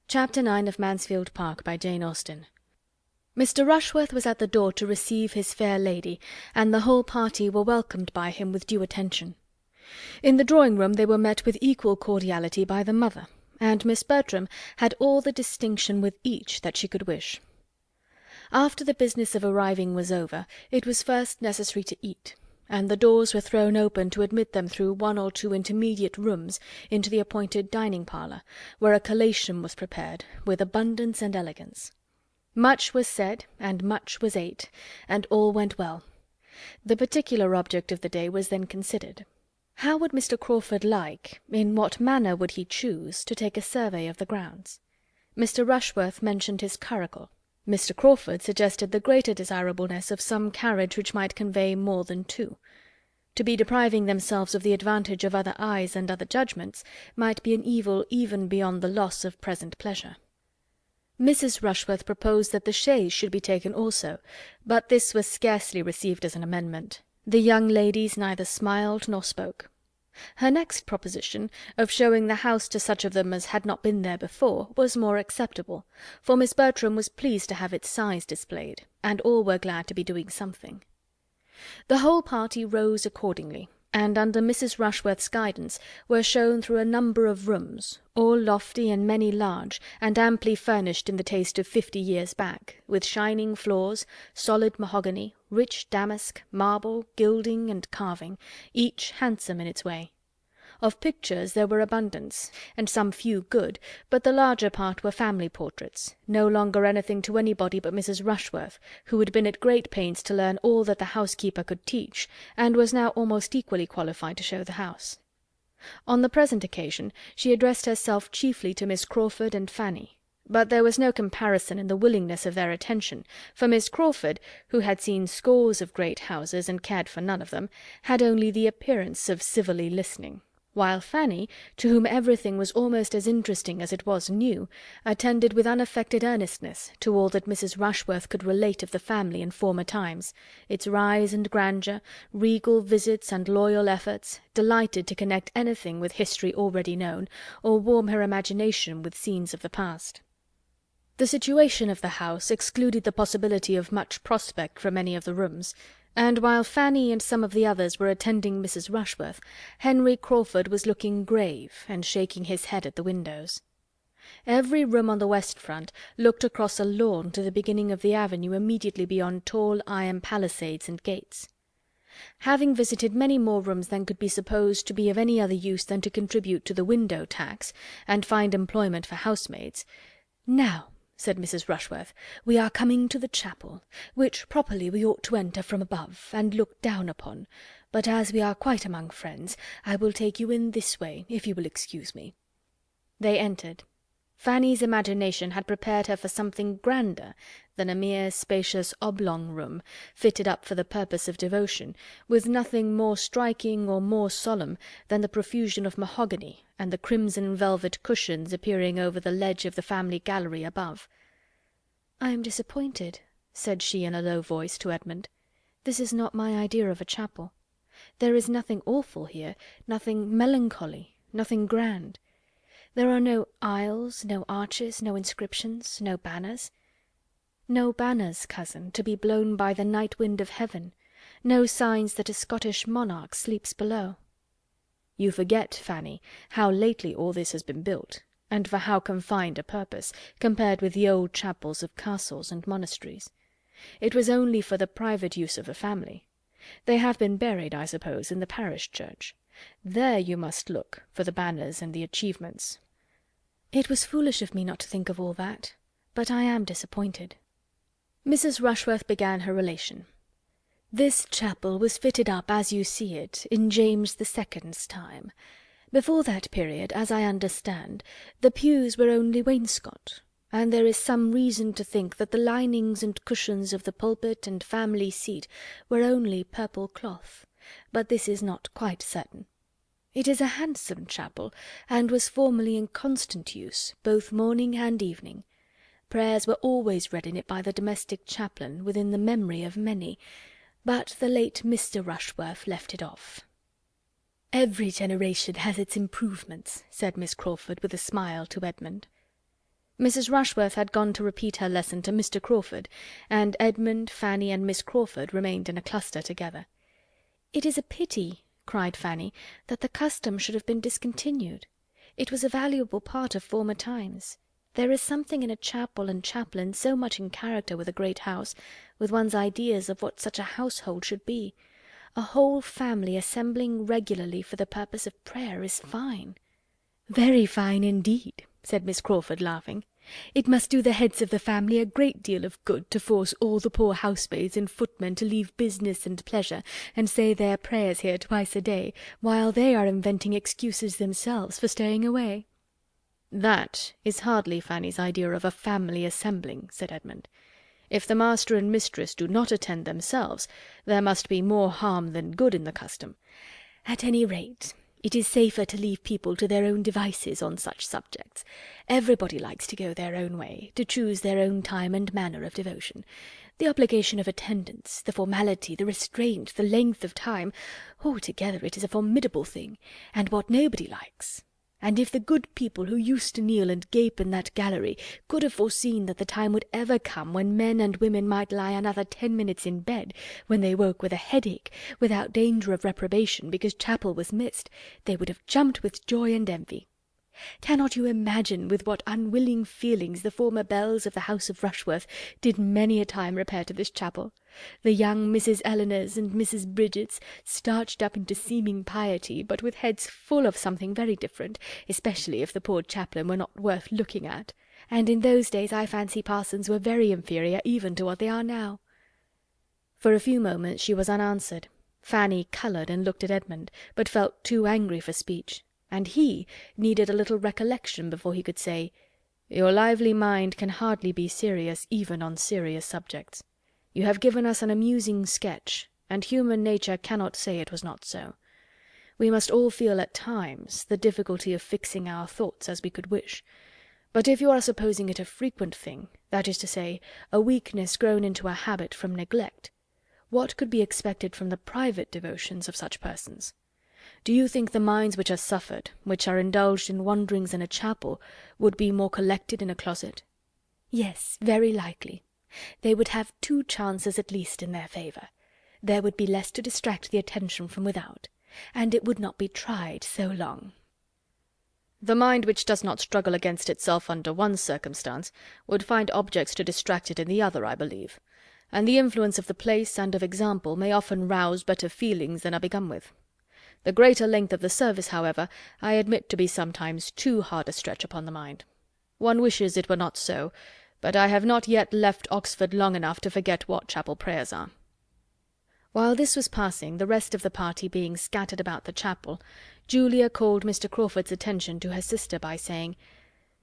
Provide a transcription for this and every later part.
Chapter 9 of Mansfield Park, by Jane Austen. Mr. Rushworth was at the door to receive his fair lady, and the whole party were welcomed by him with due attention. In the drawing-room they were met with equal cordiality by the mother, and Miss Bertram had all the distinction with each that she could wish. After the business of arriving was over, it was first necessary to eat, and the doors were thrown open to admit them through one or two intermediate rooms into the appointed dining-parlour, where a collation was prepared, with abundance and elegance. Much was said, and much was ate, and all went well. The particular object of the day was then considered. How would Mr. Crawford like, in what manner would he choose, to take a survey of the grounds? Mr. Rushworth mentioned his curricle. Mr. Crawford suggested the greater desirableness of some carriage which might convey more than two. To be depriving themselves of the advantage of other eyes and other judgments might be an evil even beyond the loss of present pleasure. Mrs. Rushworth proposed that the chaise should be taken also, but this was scarcely received as an amendment. The young ladies neither smiled nor spoke. Her next proposition, of showing the house to such of them as had not been there before, was more acceptable, for Miss Bertram was pleased to have its size displayed, and all were glad to be doing something. The whole party rose accordingly, and under Mrs. Rushworth's guidance were shown through a number of rooms, all lofty and many large, and amply furnished in the taste of 50 years back, with shining floors, solid mahogany, rich damask, marble, gilding, and carving, each handsome in its way. Of pictures there were abundance, and some few good, but the larger part were family portraits, no longer anything to anybody but Mrs. Rushworth, who had been at great pains to learn all that the housekeeper could teach, and was now almost equally qualified to show the house. On the present occasion she addressed herself chiefly to Miss Crawford and Fanny, but there was no comparison in the willingness of their attention, for Miss Crawford, who had seen scores of great houses and cared for none of them, had only the appearance of civilly listening, while Fanny, to whom everything was almost as interesting as it was new, attended with unaffected earnestness to all that Mrs. Rushworth could relate of the family in former times, its rise and grandeur, regal visits and loyal efforts, delighted to connect anything with history already known, or warm her imagination with scenes of the past. The situation of the house excluded the possibility of much prospect from any of the rooms, and while Fanny and some of the others were attending Mrs. Rushworth, Henry Crawford was looking grave and shaking his head at the windows. Every room on the west front looked across a lawn to the beginning of the avenue immediately beyond tall iron palisades and gates. Having visited many more rooms than could be supposed to be of any other use than to contribute to the window tax, and find employment for housemaids, "Now," said Mrs. Rushworth, "we are coming to the chapel, which properly we ought to enter from above, and look down upon, but as we are quite among friends, I will take you in this way, if you will excuse me." They entered. Fanny's imagination had prepared her for something grander than a mere spacious oblong room, fitted up for the purpose of devotion, with nothing more striking or more solemn than the profusion of mahogany and the crimson velvet cushions appearing over the ledge of the family gallery above. "I am disappointed," said she in a low voice to Edmund. "This is not my idea of a chapel. There is nothing awful here, nothing melancholy, nothing grand. There are no aisles, no arches, no inscriptions, no banners. No banners, cousin, to be blown by the night wind of heaven, no signs that a Scottish monarch sleeps below." "You forget, Fanny, how lately all this has been built, and for how confined a purpose, compared with the old chapels of castles and monasteries. It was only for the private use of the family. They have been buried, I suppose, in the parish church. There you must look for the banners and the achievements." "It was foolish of me not to think of all that, but I am disappointed." Mrs. Rushworth began her relation. "This chapel was fitted up as you see it, in James II.'s time. Before that period, as I understand, the pews were only wainscot, and there is some reason to think that the linings and cushions of the pulpit and family seat were only purple cloth, but this is not quite certain. It is a handsome chapel, and was formerly in constant use, both morning and evening. Prayers were always read in it by the domestic chaplain, within the memory of many, but the late Mr. Rushworth left it off." "Every generation has its improvements," said Miss Crawford, with a smile, to Edmund. Mrs. Rushworth had gone to repeat her lesson to Mr. Crawford, and Edmund, Fanny, and Miss Crawford remained in a cluster together. "It is a pity," cried Fanny, "that the custom should have been discontinued. It was a valuable part of former times. There is something in a chapel and chaplain so much in character with a great house, with one's ideas of what such a household should be. A whole family assembling regularly for the purpose of prayer is fine." "Very fine indeed," said Miss Crawford, laughing. "It must do the heads of the family a great deal of good to force all the poor housemaids and footmen to leave business and pleasure, and say their prayers here twice a day, while they are inventing excuses themselves for staying away." "That is hardly Fanny's idea of a family assembling," said Edmund. "If the master and mistress do not attend themselves, there must be more harm than good in the custom." "At any rate, it is safer to leave people to their own devices on such subjects. Everybody likes to go their own way, to choose their own time and manner of devotion. The obligation of attendance, the formality, the restraint, the length of time, altogether it is a formidable thing, and what nobody likes. And if the good people who used to kneel and gape in that gallery could have foreseen that the time would ever come when men and women might lie another 10 minutes in bed, when they woke with a headache, without danger of reprobation because chapel was missed, they would have jumped with joy and envy. Cannot you imagine with what unwilling feelings the former belles of the house of Rushworth did many a time repair to this chapel? The young Mrs. Elinors and Mrs. Bridgets, starched up into seeming piety, but with heads full of something very different, especially if the poor chaplain were not worth looking at. And in those days I fancy parsons were very inferior even to what they are now." For a few moments she was unanswered. Fanny coloured and looked at Edmund, but felt too angry for speech, and he needed a little recollection before he could say, "Your lively mind can hardly be serious even on serious subjects. You have given us an amusing sketch, and human nature cannot say it was not so. We must all feel at times the difficulty of fixing our thoughts as we could wish. But if you are supposing it a frequent thing, that is to say, a weakness grown into a habit from neglect, what could be expected from the private devotions of such persons? Do you think the minds which are suffered, which are indulged in wanderings in a chapel, would be more collected in a closet?" "Yes, very likely. They would have 2 chances at least in their favour. There would be less to distract the attention from without, and it would not be tried so long." "The mind which does not struggle against itself under one circumstance would find objects to distract it in the other, I believe, and the influence of the place and of example may often rouse better feelings than are begun with. The greater length of the service, however, I admit to be sometimes too hard a stretch upon the mind. One wishes it were not so, but I have not yet left Oxford long enough to forget what chapel prayers are." While this was passing, the rest of the party being scattered about the chapel, Julia called Mr. Crawford's attention to her sister by saying,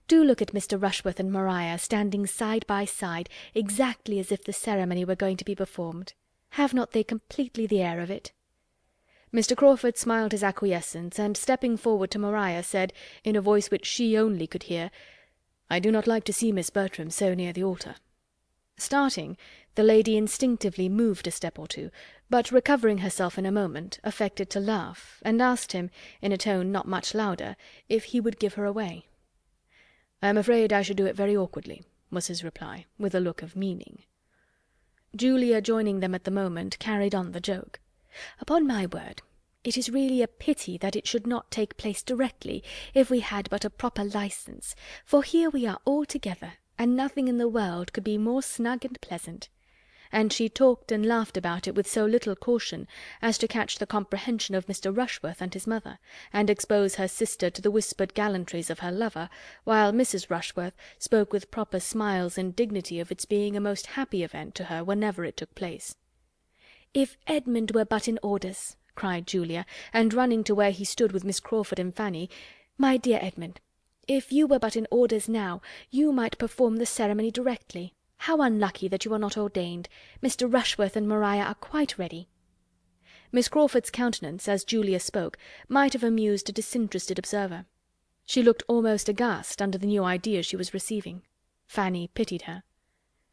"Do look at Mr. Rushworth and Maria standing side by side, exactly as if the ceremony were going to be performed. Have not they completely the air of it?" Mr. Crawford smiled his acquiescence, and stepping forward to Maria, said, in a voice which she only could hear, "I do not like to see Miss Bertram so near the altar." Starting, the lady instinctively moved a step or two, but recovering herself in a moment, affected to laugh, and asked him, in a tone not much louder, if he would give her away. "I am afraid I should do it very awkwardly," was his reply, with a look of meaning. Julia, joining them at the moment, carried on the joke. "Upon my word, it is really a pity that it should not take place directly, if we had but a proper licence, for here we are all together, and nothing in the world could be more snug and pleasant." And she talked and laughed about it with so little caution as to catch the comprehension of Mr. Rushworth and his mother, and expose her sister to the whispered gallantries of her lover, while Mrs. Rushworth spoke with proper smiles and dignity of its being a most happy event to her whenever it took place. "If Edmund were but in orders," cried Julia, and running to where he stood with Miss Crawford and Fanny, "my dear Edmund, if you were but in orders now, you might perform the ceremony directly. How unlucky that you are not ordained! Mr. Rushworth and Maria are quite ready." Miss Crawford's countenance, as Julia spoke, might have amused a disinterested observer. She looked almost aghast under the new idea she was receiving. Fanny pitied her.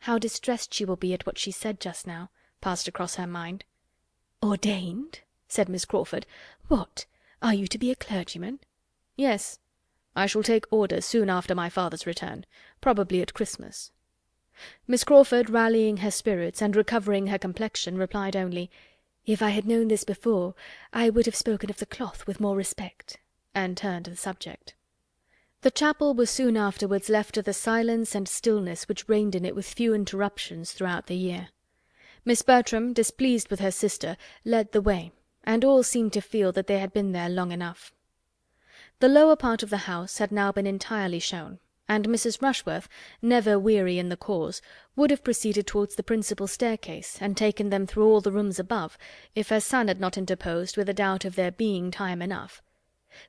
"How distressed she will be at what she said just now," passed across her mind. "Ordained?" said Miss Crawford. "What, are you to be a clergyman?" "Yes. I shall take orders soon after my father's return, probably at Christmas." Miss Crawford, rallying her spirits, and recovering her complexion, replied only, "If I had known this before, I would have spoken of the cloth with more respect," and turned the subject. The chapel was soon afterwards left to the silence and stillness which reigned in it with few interruptions throughout the year. Miss Bertram, displeased with her sister, led the way, and all seemed to feel that they had been there long enough. The lower part of the house had now been entirely shown, and Mrs. Rushworth, never weary in the cause, would have proceeded towards the principal staircase, and taken them through all the rooms above, if her son had not interposed with a doubt of there being time enough.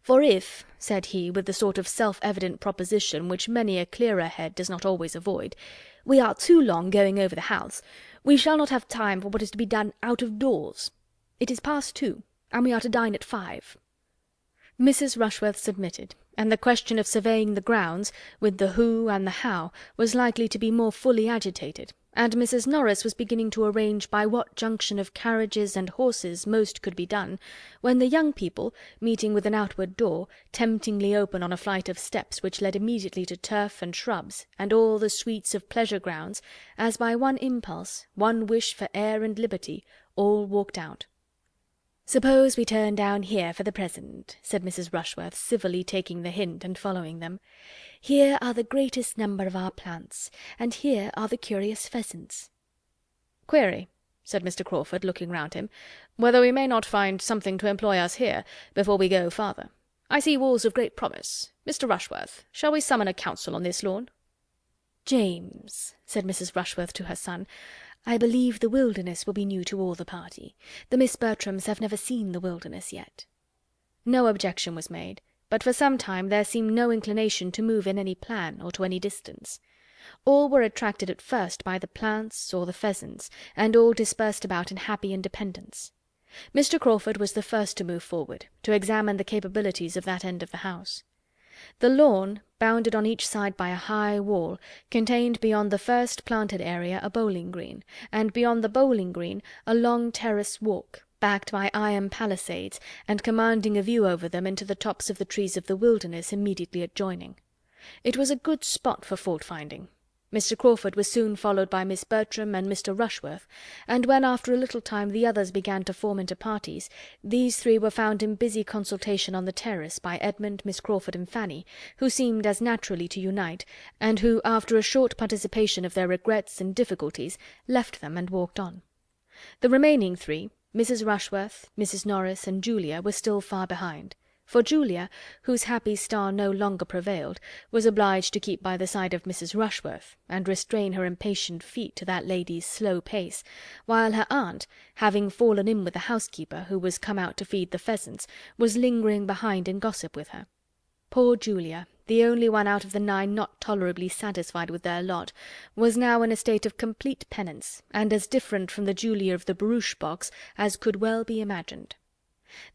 "For if," said he, with the sort of self-evident proposition which many a clearer head does not always avoid, "we are too long going over the house, we shall not have time for what is to be done out of doors. It is past 2, and we are to dine at 5. Mrs. Rushworth submitted, and the question of surveying the grounds, with the who and the how, was likely to be more fully agitated, and Mrs. Norris was beginning to arrange by what junction of carriages and horses most could be done, when the young people, meeting with an outward door, temptingly open on a flight of steps which led immediately to turf and shrubs, and all the sweets of pleasure grounds, as by one impulse, one wish for air and liberty, all walked out. "Suppose we turn down here for the present," said Mrs. Rushworth, civilly taking the hint and following them. "Here are the greatest number of our plants, and here are the curious pheasants." "Query," said Mr. Crawford, looking round him, "whether we may not find something to employ us here, before we go farther. I see walls of great promise. Mr. Rushworth, shall we summon a council on this lawn?" "James," said Mrs. Rushworth to her son, "I believe the wilderness will be new to all the party. The Miss Bertrams have never seen the wilderness yet." No objection was made, but for some time there seemed no inclination to move in any plan, or to any distance. All were attracted at first by the plants or the pheasants, and all dispersed about in happy independence. Mr. Crawford was the first to move forward, to examine the capabilities of that end of the house. The lawn, bounded on each side by a high wall, contained beyond the first planted area a bowling green, and beyond the bowling green a long terrace walk, backed by iron palisades, and commanding a view over them into the tops of the trees of the wilderness immediately adjoining. It was a good spot for fault-finding. Mr. Crawford was soon followed by Miss Bertram and Mr. Rushworth, and when after a little time the others began to form into parties, these three were found in busy consultation on the terrace by Edmund, Miss Crawford, and Fanny, who seemed as naturally to unite, and who, after a short participation of their regrets and difficulties, left them and walked on. The remaining three, Mrs. Rushworth, Mrs. Norris, and Julia, were still far behind. For Julia, whose happy star no longer prevailed, was obliged to keep by the side of Mrs. Rushworth, and restrain her impatient feet to that lady's slow pace, while her aunt, having fallen in with the housekeeper, who was come out to feed the pheasants, was lingering behind in gossip with her. Poor Julia, the only one out of the 9 not tolerably satisfied with their lot, was now in a state of complete penance, and as different from the Julia of the barouche box as could well be imagined.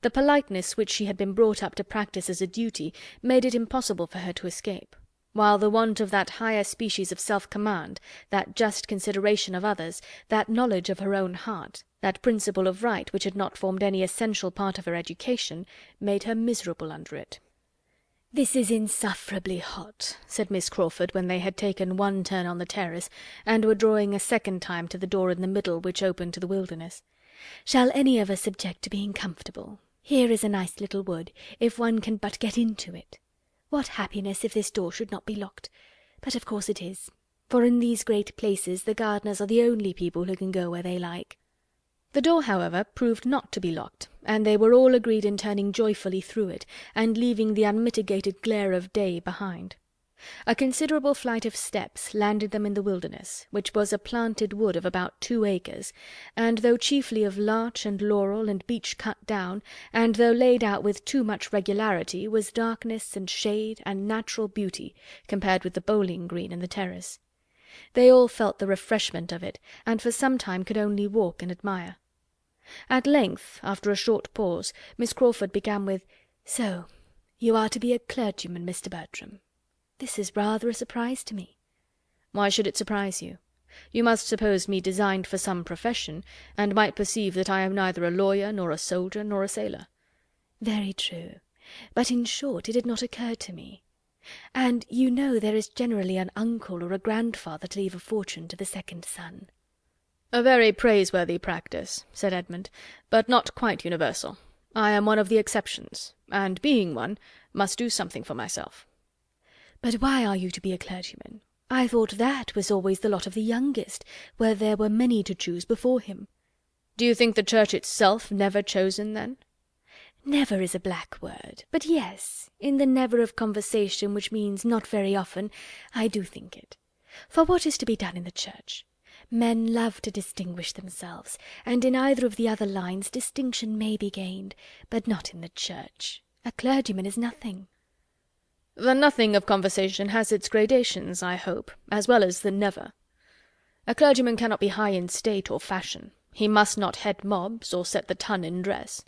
The politeness which she had been brought up to practice as a duty made it impossible for her to escape, while the want of that higher species of self-command, that just consideration of others, that knowledge of her own heart, that principle of right which had not formed any essential part of her education, made her miserable under it. "This is insufferably hot," said Miss Crawford, when they had taken one turn on the terrace, and were drawing a second time to the door in the middle which opened to the wilderness. "Shall any of us object to being comfortable? Here is a nice little wood, if one can but get into it. What happiness if this door should not be locked! But of course it is, for in these great places the gardeners are the only people who can go where they like." The door, however, proved not to be locked, and they were all agreed in turning joyfully through it, and leaving the unmitigated glare of day behind. A considerable flight of steps landed them in the wilderness, which was a planted wood of about 2 acres, and though chiefly of larch and laurel and beech cut down, and though laid out with too much regularity, was darkness and shade and natural beauty compared with the bowling green and the terrace. They all felt the refreshment of it, and for some time could only walk and admire. At length, after a short pause, Miss Crawford began with, "So you are to be a clergyman, Mr. Bertram. This is rather a surprise to me." "Why should it surprise you? You must suppose me designed for some profession, and might perceive that I am neither a lawyer, nor a soldier, nor a sailor." "Very true. But in short it had not occurred to me. And you know there is generally an uncle or a grandfather to leave a fortune to the second son." "A very praiseworthy practice," said Edmund, "but not quite universal. I am one of the exceptions, and being one, must do something for myself." "But why are you to be a clergyman? I thought that was always the lot of the youngest, where there were many to choose before him." "Do you think the Church itself never chosen, then?" "Never is a black word, but yes, in the never of conversation, which means not very often, I do think it. For what is to be done in the Church? Men love to distinguish themselves, and in either of the other lines distinction may be gained, but not in the Church. A clergyman is nothing." "The nothing of conversation has its gradations, I hope, as well as the never. A clergyman cannot be high in state or fashion. He must not head mobs, or set the ton in dress.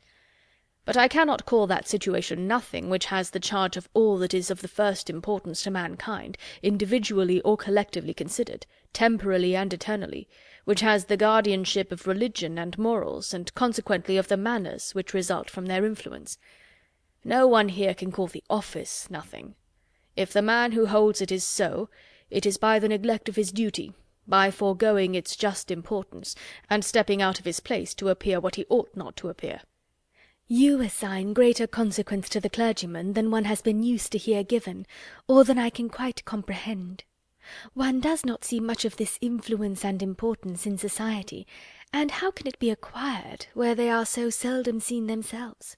But I cannot call that situation nothing which has the charge of all that is of the first importance to mankind, individually or collectively considered, temporally and eternally, which has the guardianship of religion and morals, and consequently of the manners which result from their influence. No one here can call the office nothing. If the man who holds it is so, it is by the neglect of his duty, by foregoing its just importance, and stepping out of his place to appear what he ought not to appear." "You assign greater consequence to the clergyman than one has been used to hear given, or than I can quite comprehend. One does not see much of this influence and importance in society, and how can it be acquired where they are so seldom seen themselves?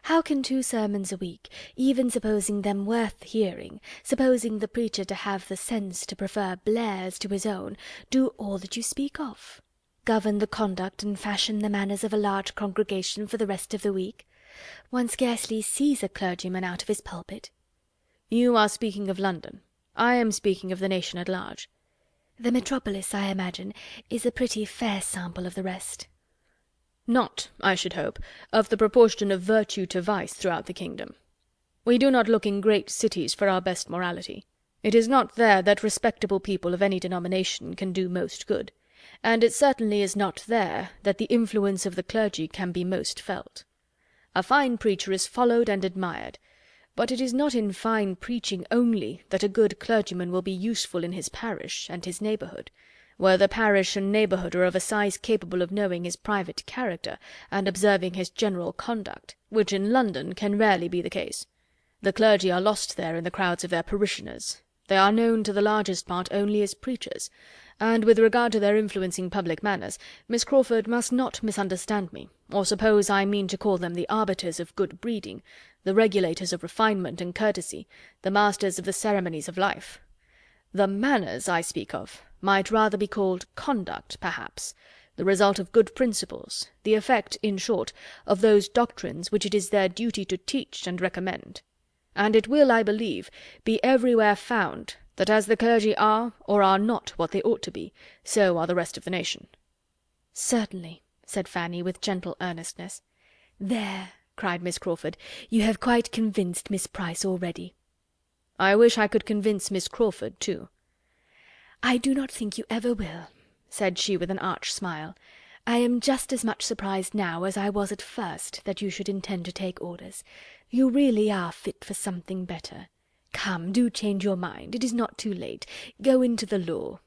How can 2 sermons a week, even supposing them worth hearing, supposing the preacher to have the sense to prefer Blair's to his own, do all that you speak of? Govern the conduct and fashion the manners of a large congregation for the rest of the week? One scarcely sees a clergyman out of his pulpit." "You are speaking of London. I am speaking of the nation at large." "The metropolis, I imagine, is a pretty fair sample of the rest." "Not, I should hope, of the proportion of virtue to vice throughout the kingdom. We do not look in great cities for our best morality. It is not there that respectable people of any denomination can do most good, and it certainly is not there that the influence of the clergy can be most felt. A fine preacher is followed and admired, but it is not in fine preaching only that a good clergyman will be useful in his parish and his neighbourhood, where the parish and neighbourhood are of a size capable of knowing his private character and observing his general conduct, which in London can rarely be the case. The clergy are lost there in the crowds of their parishioners. They are known to the largest part only as preachers, and with regard to their influencing public manners, Miss Crawford must not misunderstand me, or suppose I mean to call them the arbiters of good breeding, the regulators of refinement and courtesy, the masters of the ceremonies of life. The manners I speak of might rather be called conduct, perhaps, the result of good principles, the effect, in short, of those doctrines which it is their duty to teach and recommend. And it will, I believe, be everywhere found that as the clergy are or are not what they ought to be, so are the rest of the nation." "Certainly," said Fanny, with gentle earnestness. "There," cried Miss Crawford, "you have quite convinced Miss Price already." "I wish I could convince Miss Crawford too." "I do not think you ever will," said she with an arch smile. "I am just as much surprised now as I was at first that you should intend to take orders. You really are fit for something better. Come, do change your mind. It is not too late. Go into the law."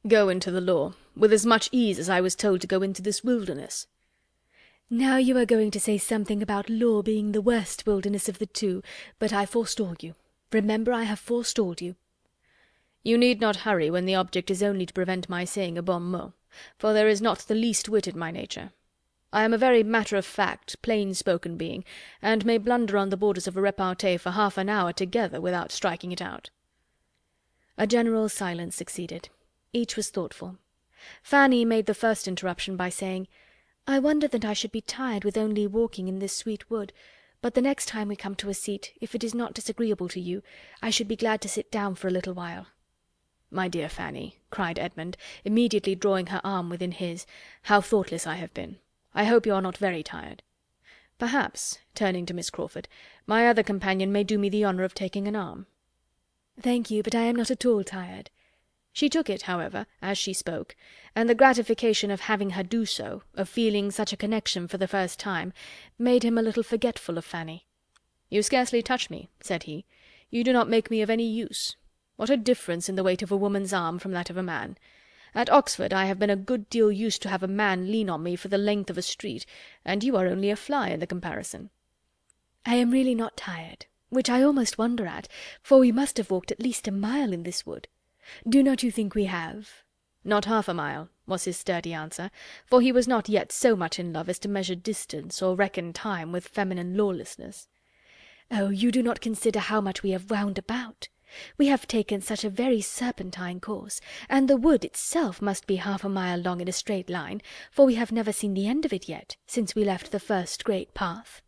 "Go into the law with as much ease as I was told to go into this wilderness." "Now you are going to say something about law being the worst wilderness of the two, but I forestall you. Remember, I have forestalled you." "You need not hurry when the object is only to prevent my saying a bon mot, for there is not the least wit in my nature. I am a very matter-of-fact, plain-spoken being, and may blunder on the borders of a repartee for half an hour together without striking it out." A general silence succeeded. Each was thoughtful. Fanny made the first interruption by saying, "I wonder that I should be tired with only walking in this sweet wood, but the next time we come to a seat, if it is not disagreeable to you, I should be glad to sit down for a little while." "My dear Fanny," cried Edmund, immediately drawing her arm within his, "how thoughtless I have been! I hope you are not very tired. Perhaps," turning to Miss Crawford, "my other companion may do me the honour of taking an arm." "Thank you, but I am not at all tired." She took it, however, as she spoke, and the gratification of having her do so, of feeling such a connection for the first time, made him a little forgetful of Fanny. "You scarcely touch me," said he. You do not make me of any use. What a difference in the weight of a woman's arm from that of a man! At Oxford I have been a good deal used to have a man lean on me for the length of a street, and you are only a fly in the comparison." "I am really not tired, which I almost wonder at, for we must have walked at least a mile in this wood. Do not you think we have?" "Not half a mile," was his sturdy answer, for he was not yet so much in love as to measure distance or reckon time with feminine lawlessness. "Oh, you do not consider how much we have wound about. We have taken such a very serpentine course, and the wood itself must be half a mile long in a straight line, for we have never seen the end of it yet, since we left the first great path."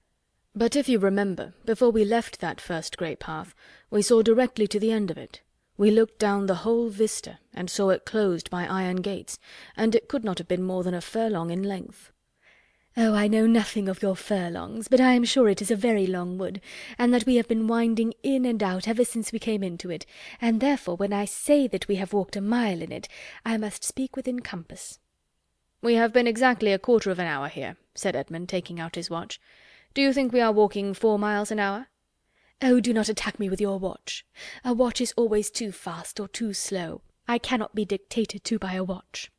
"But if you remember, before we left that first great path, we saw directly to the end of it. We looked down the whole vista, and saw it closed by iron gates, and it could not have been more than a furlong in length." "Oh, I know nothing of your furlongs, but I am sure it is a very long wood, and that we have been winding in and out ever since we came into it, and therefore when I say that we have walked a mile in it, I must speak within compass." "We have been exactly a quarter of an hour here," said Edmund, taking out his watch. "Do you think we are walking 4 miles an hour?" "Oh, do not attack me with your watch. A watch is always too fast or too slow. I cannot be dictated to by a watch."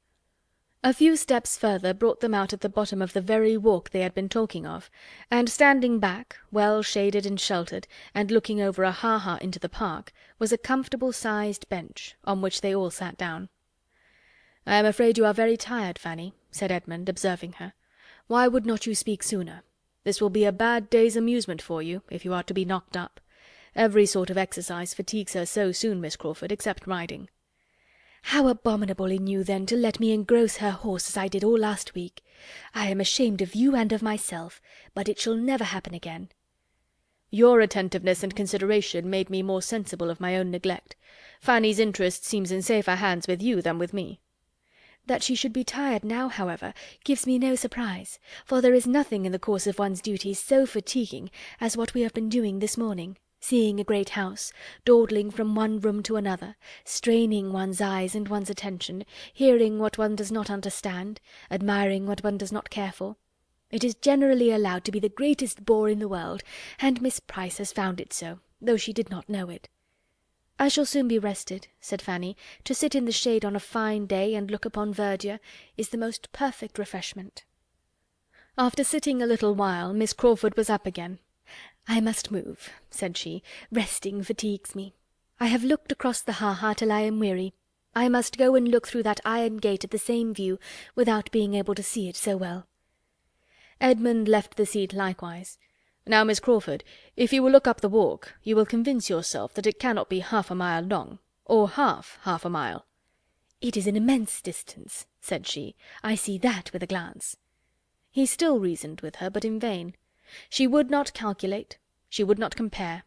A few steps further brought them out at the bottom of the very walk they had been talking of, and standing back, well shaded and sheltered, and looking over a ha-ha into the park, was a comfortable sized bench, on which they all sat down. "I am afraid you are very tired, Fanny," said Edmund, observing her. "Why would not you speak sooner? This will be a bad day's amusement for you, if you are to be knocked up. Every sort of exercise fatigues her so soon, Miss Crawford, except riding." "How abominable in you, then, to let me engross her horse as I did all last week! I am ashamed of you and of myself, but it shall never happen again." "Your attentiveness and consideration made me more sensible of my own neglect. Fanny's interest seems in safer hands with you than with me." "That she should be tired now, however, gives me no surprise, for there is nothing in the course of one's duties so fatiguing as what we have been doing this morning, seeing a great house, dawdling from one room to another, straining one's eyes and one's attention, hearing what one does not understand, admiring what one does not care for. It is generally allowed to be the greatest bore in the world, and Miss Price has found it so, though she did not know it." "I shall soon be rested," said Fanny. "To sit in the shade on a fine day and look upon verdure is the most perfect refreshment." After sitting a little while, Miss Crawford was up again. "I must move," said she. "Resting fatigues me. I have looked across the ha-ha till I am weary. I must go and look through that iron gate at the same view, without being able to see it so well." Edmund left the seat likewise. "Now, Miss Crawford, if you will look up the walk, you will convince yourself that it cannot be half a mile long, or half a mile." "It is an immense distance," said she. "I see that with a glance." He still reasoned with her, but in vain. She would not calculate, she would not compare.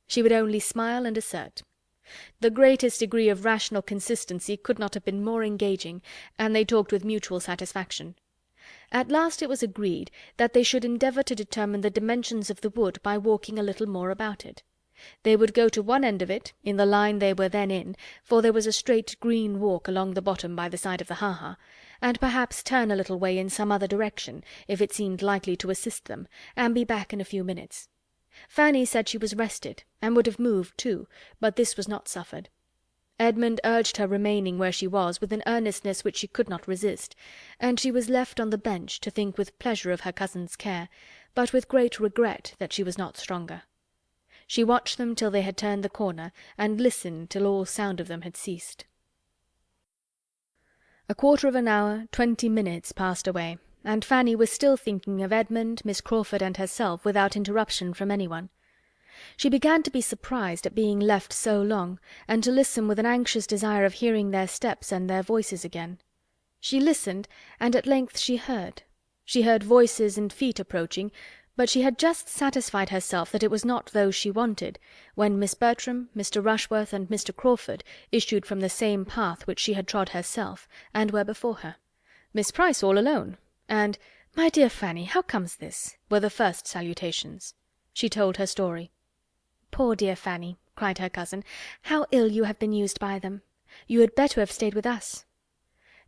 She would only smile and assert. The greatest degree of rational consistency could not have been more engaging, and they talked with mutual satisfaction. At last it was agreed that they should endeavour to determine the dimensions of the wood by walking a little more about it. They would go to one end of it, in the line they were then in, for there was a straight green walk along the bottom by the side of the ha-ha, and perhaps turn a little way in some other direction, if it seemed likely to assist them, and be back in a few minutes. Fanny said she was rested, and would have moved too, but this was not suffered. Edmund urged her remaining where she was with an earnestness which she could not resist, and she was left on the bench to think with pleasure of her cousin's care, but with great regret that she was not stronger. She watched them till they had turned the corner, and listened till all sound of them had ceased. A quarter of an hour, 20 minutes passed away, and Fanny was still thinking of Edmund, Miss Crawford, and herself, without interruption from anyone. She began to be surprised at being left so long, and to listen with an anxious desire of hearing their steps and their voices again. She listened, and at length she heard. She heard voices and feet approaching, but she had just satisfied herself that it was not those she wanted, when Miss Bertram, Mr. Rushworth, and Mr. Crawford issued from the same path which she had trod herself, and were before her. Miss Price all alone, and "My dear Fanny, how comes this?" were the first salutations. She told her story. "Poor dear Fanny," cried her cousin, "how ill you have been used by them! You had better have stayed with us."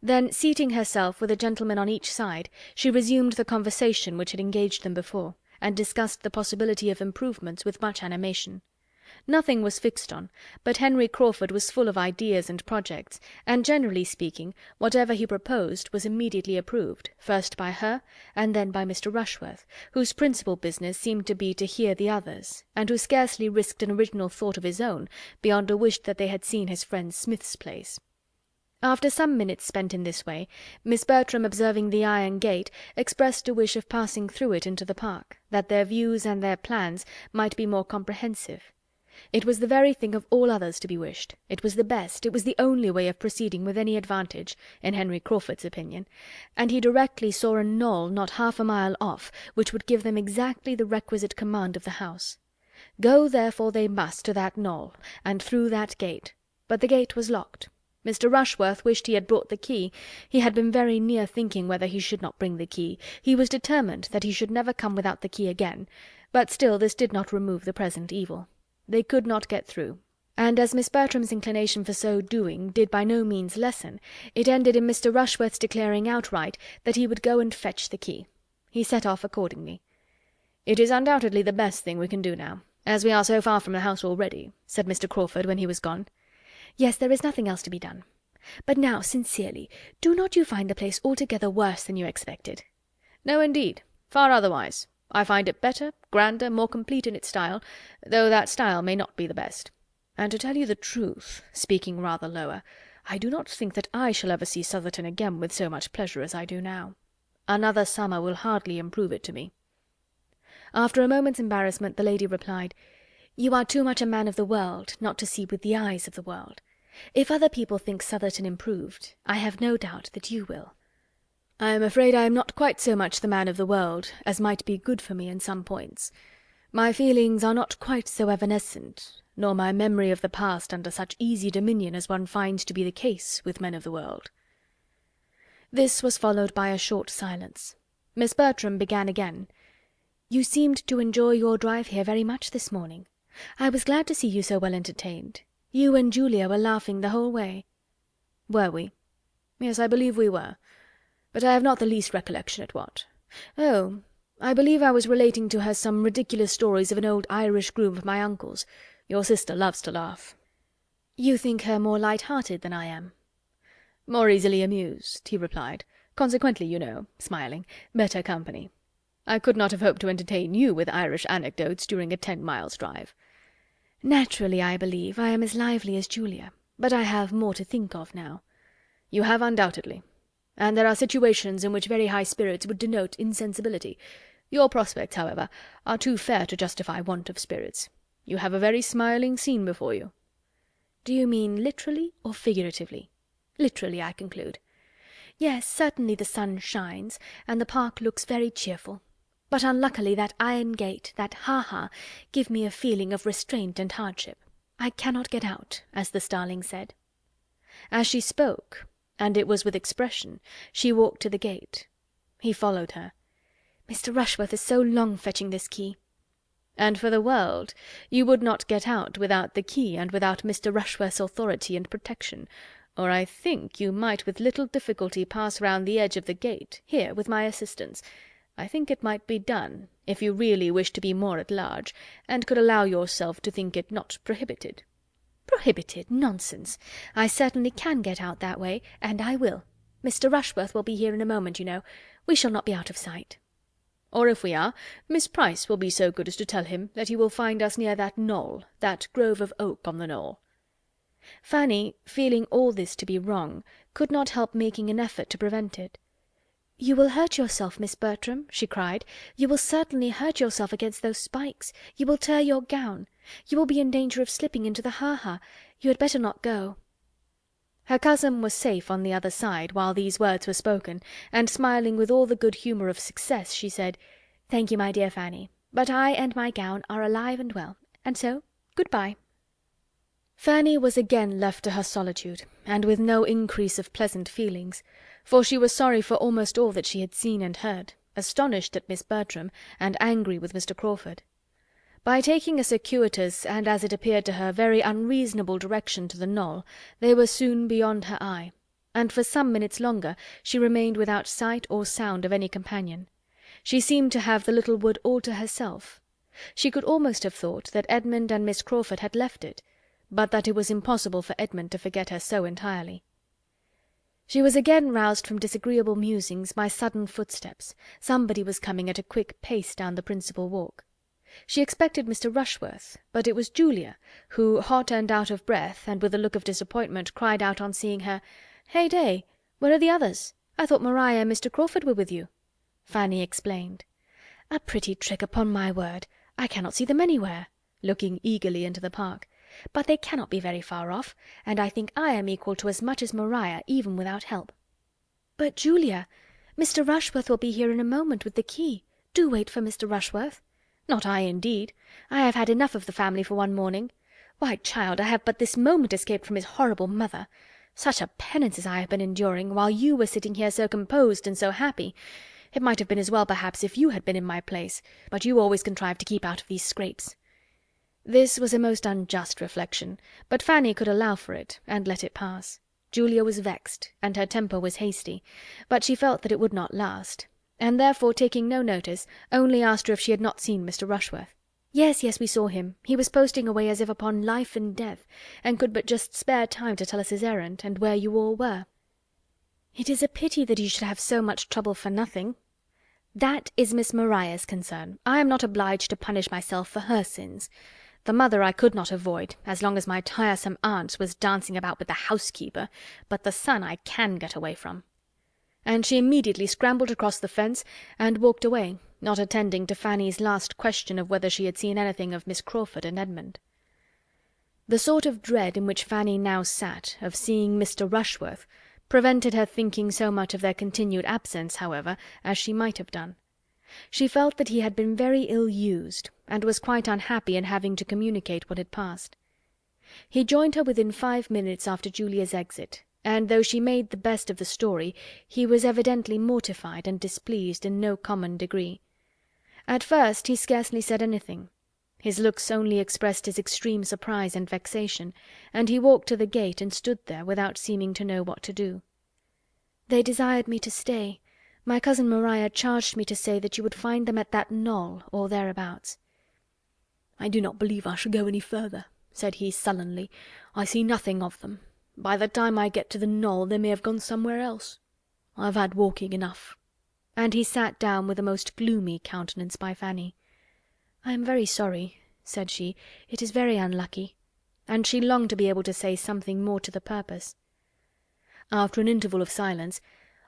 Then, seating herself with a gentleman on each side, she resumed the conversation which had engaged them before, and discussed the possibility of improvements with much animation. Nothing was fixed on, but Henry Crawford was full of ideas and projects, and generally speaking, whatever he proposed was immediately approved, first by her, and then by Mr. Rushworth, whose principal business seemed to be to hear the others, and who scarcely risked an original thought of his own, beyond a wish that they had seen his friend Smith's place. After some minutes spent in this way, Miss Bertram, observing the iron gate, expressed a wish of passing through it into the park, that their views and their plans might be more comprehensive. It was the very thing of all others to be wished. It was the best, it was the only way of proceeding with any advantage, in Henry Crawford's opinion, and he directly saw a knoll not half a mile off, which would give them exactly the requisite command of the house. Go therefore they must to that knoll, and through that gate, but the gate was locked. Mr. Rushworth wished he had brought the key. He had been very near thinking whether he should not bring the key. He was determined that he should never come without the key again, but still this did not remove the present evil. They could not get through, and as Miss Bertram's inclination for so doing did by no means lessen, it ended in Mr. Rushworth's declaring outright that he would go and fetch the key. He set off accordingly. "It is undoubtedly the best thing we can do now, as we are so far from the house already," said Mr. Crawford when he was gone. "Yes, there is nothing else to be done. But now, sincerely, do not you find the place altogether worse than you expected?" "No, indeed. Far otherwise. I find it better, grander, more complete in its style, though that style may not be the best. And to tell you the truth," speaking rather lower, "I do not think that I shall ever see Southerton again with so much pleasure as I do now. Another summer will hardly improve it to me." After a moment's embarrassment, the lady replied, "You are too much a man of the world not to see with the eyes of the world. If other people think Southerton improved, I have no doubt that you will." "I am afraid I am not quite so much the man of the world as might be good for me in some points. My feelings are not quite so evanescent, nor my memory of the past under such easy dominion as one finds to be the case with men of the world." This was followed by a short silence. Miss Bertram began again. "You seemed to enjoy your drive here very much this morning. I was glad to see you so well entertained. You and Julia were laughing the whole way." "Were we? Yes, I believe we were. But I have not the least recollection at what. Oh, I believe I was relating to her some ridiculous stories of an old Irish groom of my uncle's. Your sister loves to laugh." "You think her more light-hearted than I am?" "More easily amused," he replied. "Consequently, you know," smiling, "better company. I could not have hoped to entertain you with Irish anecdotes during a 10 miles' drive." "Naturally, I believe, I am as lively as Julia, but I have more to think of now." "You have undoubtedly. And there are situations in which very high spirits would denote insensibility. Your prospects, however, are too fair to justify want of spirits. You have a very smiling scene before you." "Do you mean literally or figuratively?" "Literally, I conclude." "Yes, certainly the sun shines, and the park looks very cheerful. But unluckily that iron gate, that ha-ha, give me a feeling of restraint and hardship. I cannot get out, as the starling said." As she spoke, and it was with expression, she walked to the gate. He followed her. "Mr. Rushworth is so long fetching this key." "And for the world you would not get out without the key and without Mr. Rushworth's authority and protection, or I think you might with little difficulty pass round the edge of the gate, here, with my assistance. I think it might be done, if you really wished to be more at large, and could allow yourself to think it not prohibited." "Prohibited? Nonsense! I certainly can get out that way, and I will. Mr. Rushworth will be here in a moment, you know. We shall not be out of sight." "Or if we are, Miss Price will be so good as to tell him that he will find us near that knoll, that grove of oak on the knoll." Fanny, feeling all this to be wrong, could not help making an effort to prevent it. "You will hurt yourself, Miss Bertram," she cried. "You will certainly hurt yourself against those spikes. You will tear your gown. You will be in danger of slipping into the ha-ha. You had better not go." Her cousin was safe on the other side while these words were spoken, and smiling with all the good humour of success, she said, "Thank you, my dear Fanny, but I and my gown are alive and well, and so good-bye." Fanny was again left to her solitude, and with no increase of pleasant feelings, for she was sorry for almost all that she had seen and heard, astonished at Miss Bertram, and angry with Mr. Crawford. By taking a circuitous, and as it appeared to her, very unreasonable direction to the knoll, they were soon beyond her eye, and for some minutes longer she remained without sight or sound of any companion. She seemed to have the little wood all to herself. She could almost have thought that Edmund and Miss Crawford had left it, but that it was impossible for Edmund to forget her so entirely. She was again roused from disagreeable musings by sudden footsteps. Somebody was coming at a quick pace down the principal walk. She expected Mr. Rushworth, but it was Julia, who, hot and out of breath, and with a look of disappointment, cried out on seeing her, "Hey day! Where are the others? I thought Maria and Mr. Crawford were with you." Fanny explained. "A pretty trick, upon my word! I cannot see them anywhere," looking eagerly into the park. "But they cannot be very far off, and I think I am equal to as much as Maria, even without help." "But, Julia, Mr. Rushworth will be here in a moment with the key. Do wait for Mr. Rushworth." "Not I, indeed. I have had enough of the family for one morning. Why, child, I have but this moment escaped from his horrible mother. Such a penance as I have been enduring, while you were sitting here so composed and so happy. It might have been as well, perhaps, if you had been in my place, but you always contrive to keep out of these scrapes." This was a most unjust reflection, but Fanny could allow for it, and let it pass. Julia was vexed, and her temper was hasty, but she felt that it would not last, and therefore, taking no notice, only asked her if she had not seen Mr. Rushworth. "Yes, yes, we saw him. He was posting away as if upon life and death, and could but just spare time to tell us his errand, and where you all were." "It is a pity that he should have so much trouble for nothing." "That is Miss Maria's concern. I am not obliged to punish myself for her sins. The mother I could not avoid, as long as my tiresome aunt was dancing about with the housekeeper, but the son I can get away from." And she immediately scrambled across the fence and walked away, not attending to Fanny's last question of whether she had seen anything of Miss Crawford and Edmund. The sort of dread in which Fanny now sat, of seeing Mr. Rushworth, prevented her thinking so much of their continued absence, however, as she might have done. She felt that he had been very ill-used, and was quite unhappy in having to communicate what had passed. He joined her within 5 minutes after Julia's exit, and though she made the best of the story, he was evidently mortified and displeased in no common degree. At first he scarcely said anything. His looks only expressed his extreme surprise and vexation, and he walked to the gate and stood there without seeming to know what to do. "They desired me to stay. My cousin Maria charged me to say that you would find them at that knoll, or thereabouts." "I do not believe I shall go any further," said he sullenly. "I see nothing of them. By the time I get to the knoll they may have gone somewhere else. I've had walking enough." And he sat down with a most gloomy countenance by Fanny. "I am very sorry," said she. "It is very unlucky." And she longed to be able to say something more to the purpose. After an interval of silence,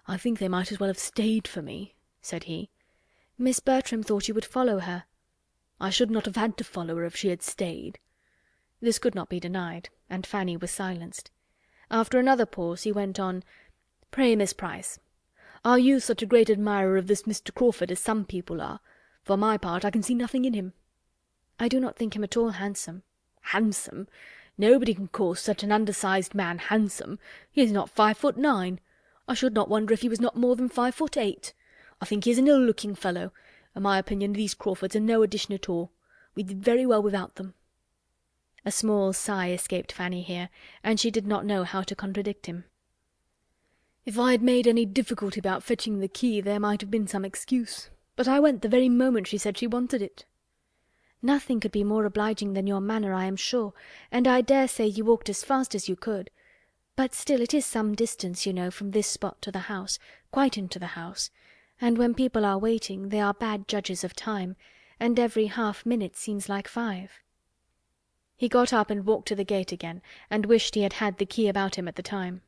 "I think they might as well have stayed for me," said he. "Miss Bertram thought you would follow her." "I should not have had to follow her if she had stayed." This could not be denied, and Fanny was silenced. After another pause he went on, "Pray, Miss Price, are you such a great admirer of this Mr. Crawford as some people are? For my part, I can see nothing in him." "I do not think him at all handsome." "Handsome! Nobody can call such an undersized man handsome. He is not 5'9". I should not wonder if he was not more than 5'8". I think he is an ill-looking fellow. In my opinion, these Crawfords are no addition at all. We did very well without them." A small sigh escaped Fanny here, and she did not know how to contradict him. "If I had made any difficulty about fetching the key, there might have been some excuse, but I went the very moment she said she wanted it." "Nothing could be more obliging than your manner, I am sure, and I dare say you walked as fast as you could. But still it is some distance, you know, from this spot to the house, quite into the house, and when people are waiting, they are bad judges of time, and every half-minute seems like 5. He got up and walked to the gate again, and wished he had had the key about him at the time.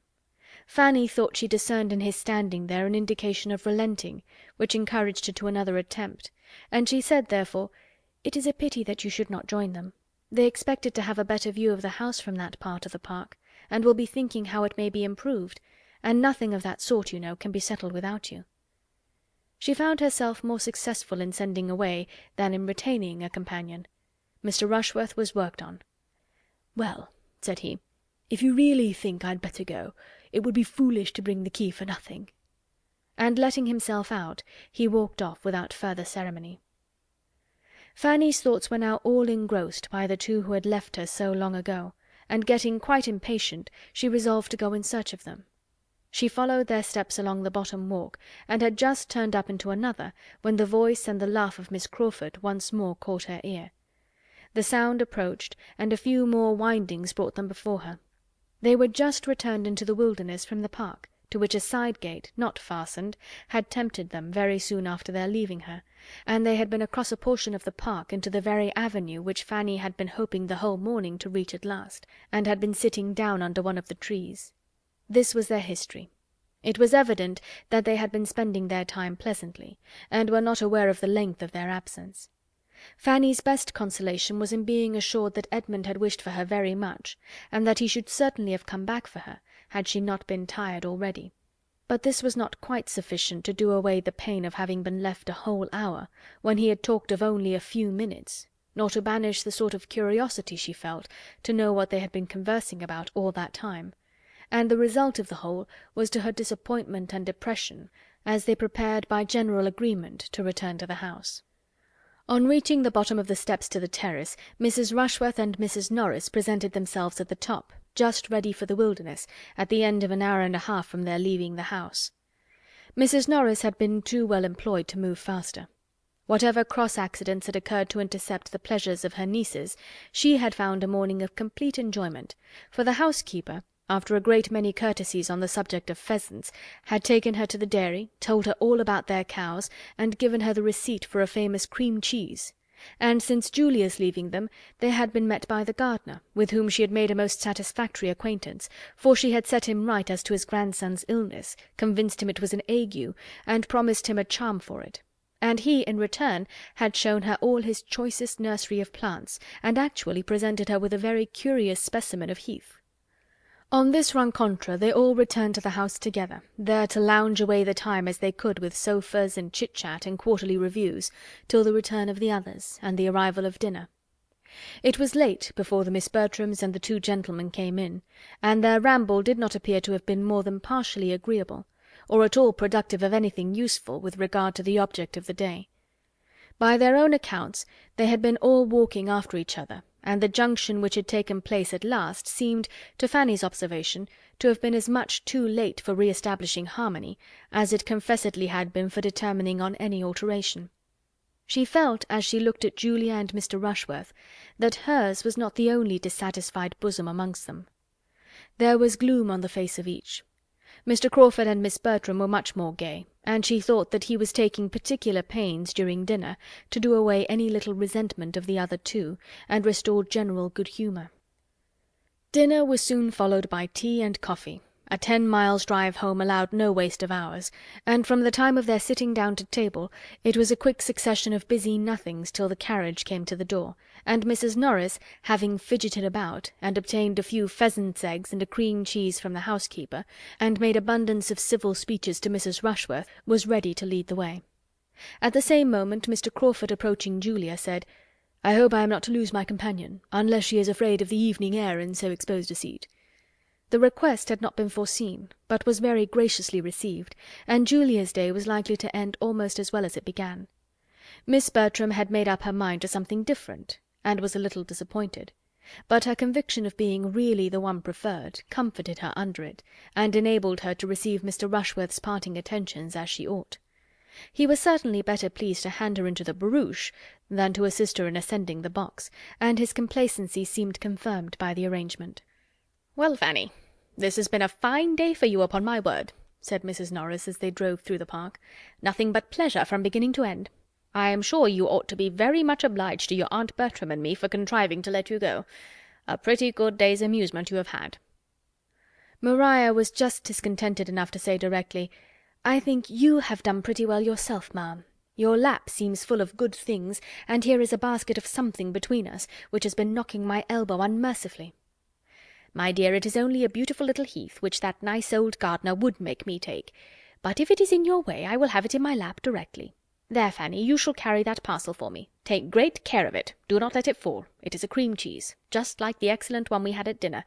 Fanny thought she discerned in his standing there an indication of relenting, which encouraged her to another attempt, and she said, therefore, "It is a pity that you should not join them. They expected to have a better view of the house from that part of the park, and will be thinking how it may be improved, and nothing of that sort, you know, can be settled without you." She found herself more successful in sending away than in retaining a companion. Mr. Rushworth was worked on. "Well," said he, "if you really think I'd better go, it would be foolish to bring the key for nothing." And letting himself out, he walked off without further ceremony. Fanny's thoughts were now all engrossed by the two who had left her so long ago, and getting quite impatient, she resolved to go in search of them. She followed their steps along the bottom walk, and had just turned up into another, when the voice and the laugh of Miss Crawford once more caught her ear. The sound approached, and a few more windings brought them before her. They were just returned into the wilderness from the park, to which a side gate, not fastened, had tempted them very soon after their leaving her, and they had been across a portion of the park into the very avenue which Fanny had been hoping the whole morning to reach at last, and had been sitting down under one of the trees. This was their history. It was evident that they had been spending their time pleasantly, and were not aware of the length of their absence. Fanny's best consolation was in being assured that Edmund had wished for her very much, and that he should certainly have come back for her, had she not been tired already. But this was not quite sufficient to do away the pain of having been left a whole hour, when he had talked of only a few minutes, nor to banish the sort of curiosity she felt to know what they had been conversing about all that time, and the result of the whole was to her disappointment and depression, as they prepared by general agreement to return to the house. On reaching the bottom of the steps to the terrace, Mrs. Rushworth and Mrs. Norris presented themselves at the top, just ready for the wilderness, at the end of an hour and a half from their leaving the house. Mrs. Norris had been too well employed to move faster. Whatever cross accidents had occurred to intercept the pleasures of her nieces, she had found a morning of complete enjoyment, for the housekeeper, after a great many courtesies on the subject of pheasants, had taken her to the dairy, told her all about their cows, and given her the receipt for a famous cream cheese; and since Julia's leaving them, they had been met by the gardener, with whom she had made a most satisfactory acquaintance, for she had set him right as to his grandson's illness, convinced him it was an ague, and promised him a charm for it; and he, in return, had shown her all his choicest nursery of plants, and actually presented her with a very curious specimen of heath. On this rencontre they all returned to the house together, there to lounge away the time as they could with sofas and chit-chat and quarterly reviews, till the return of the others, and the arrival of dinner. It was late before the Miss Bertrams and the two gentlemen came in, and their ramble did not appear to have been more than partially agreeable, or at all productive of anything useful with regard to the object of the day. By their own accounts, they had been all walking after each other, and the junction which had taken place at last seemed, to Fanny's observation, to have been as much too late for re-establishing harmony, as it confessedly had been for determining on any alteration. She felt, as she looked at Julia and Mr. Rushworth, that hers was not the only dissatisfied bosom amongst them. There was gloom on the face of each. Mr. Crawford and Miss Bertram were much more gay, and she thought that he was taking particular pains during dinner to do away any little resentment of the other two, and restore general good humour. Dinner was soon followed by tea and coffee. A 10 miles drive home allowed no waste of hours, and from the time of their sitting down to table it was a quick succession of busy nothings till the carriage came to the door, and Mrs. Norris, having fidgeted about, and obtained a few pheasants' eggs and a cream cheese from the housekeeper, and made abundance of civil speeches to Mrs. Rushworth, was ready to lead the way. At the same moment Mr. Crawford, approaching Julia, said, "I hope I am not to lose my companion, unless she is afraid of the evening air in so exposed a seat." The request had not been foreseen, but was very graciously received, and Julia's day was likely to end almost as well as it began. Miss Bertram had made up her mind to something different, and was a little disappointed; but her conviction of being really the one preferred comforted her under it, and enabled her to receive Mr. Rushworth's parting attentions as she ought. He was certainly better pleased to hand her into the barouche than to assist her in ascending the box, and his complacency seemed confirmed by the arrangement. "Well, Fanny, this has been a fine day for you, upon my word," said Mrs. Norris, as they drove through the park. "Nothing but pleasure from beginning to end. I am sure you ought to be very much obliged to your Aunt Bertram and me for contriving to let you go. A pretty good day's amusement you have had." Maria was just discontented enough to say directly, "I think you have done pretty well yourself, ma'am. Your lap seems full of good things, and here is a basket of something between us, which has been knocking my elbow unmercifully." "My dear, it is only a beautiful little heath, which that nice old gardener would make me take. But if it is in your way, I will have it in my lap directly. There, Fanny, you shall carry that parcel for me. Take great care of it. Do not let it fall. It is a cream cheese, just like the excellent one we had at dinner.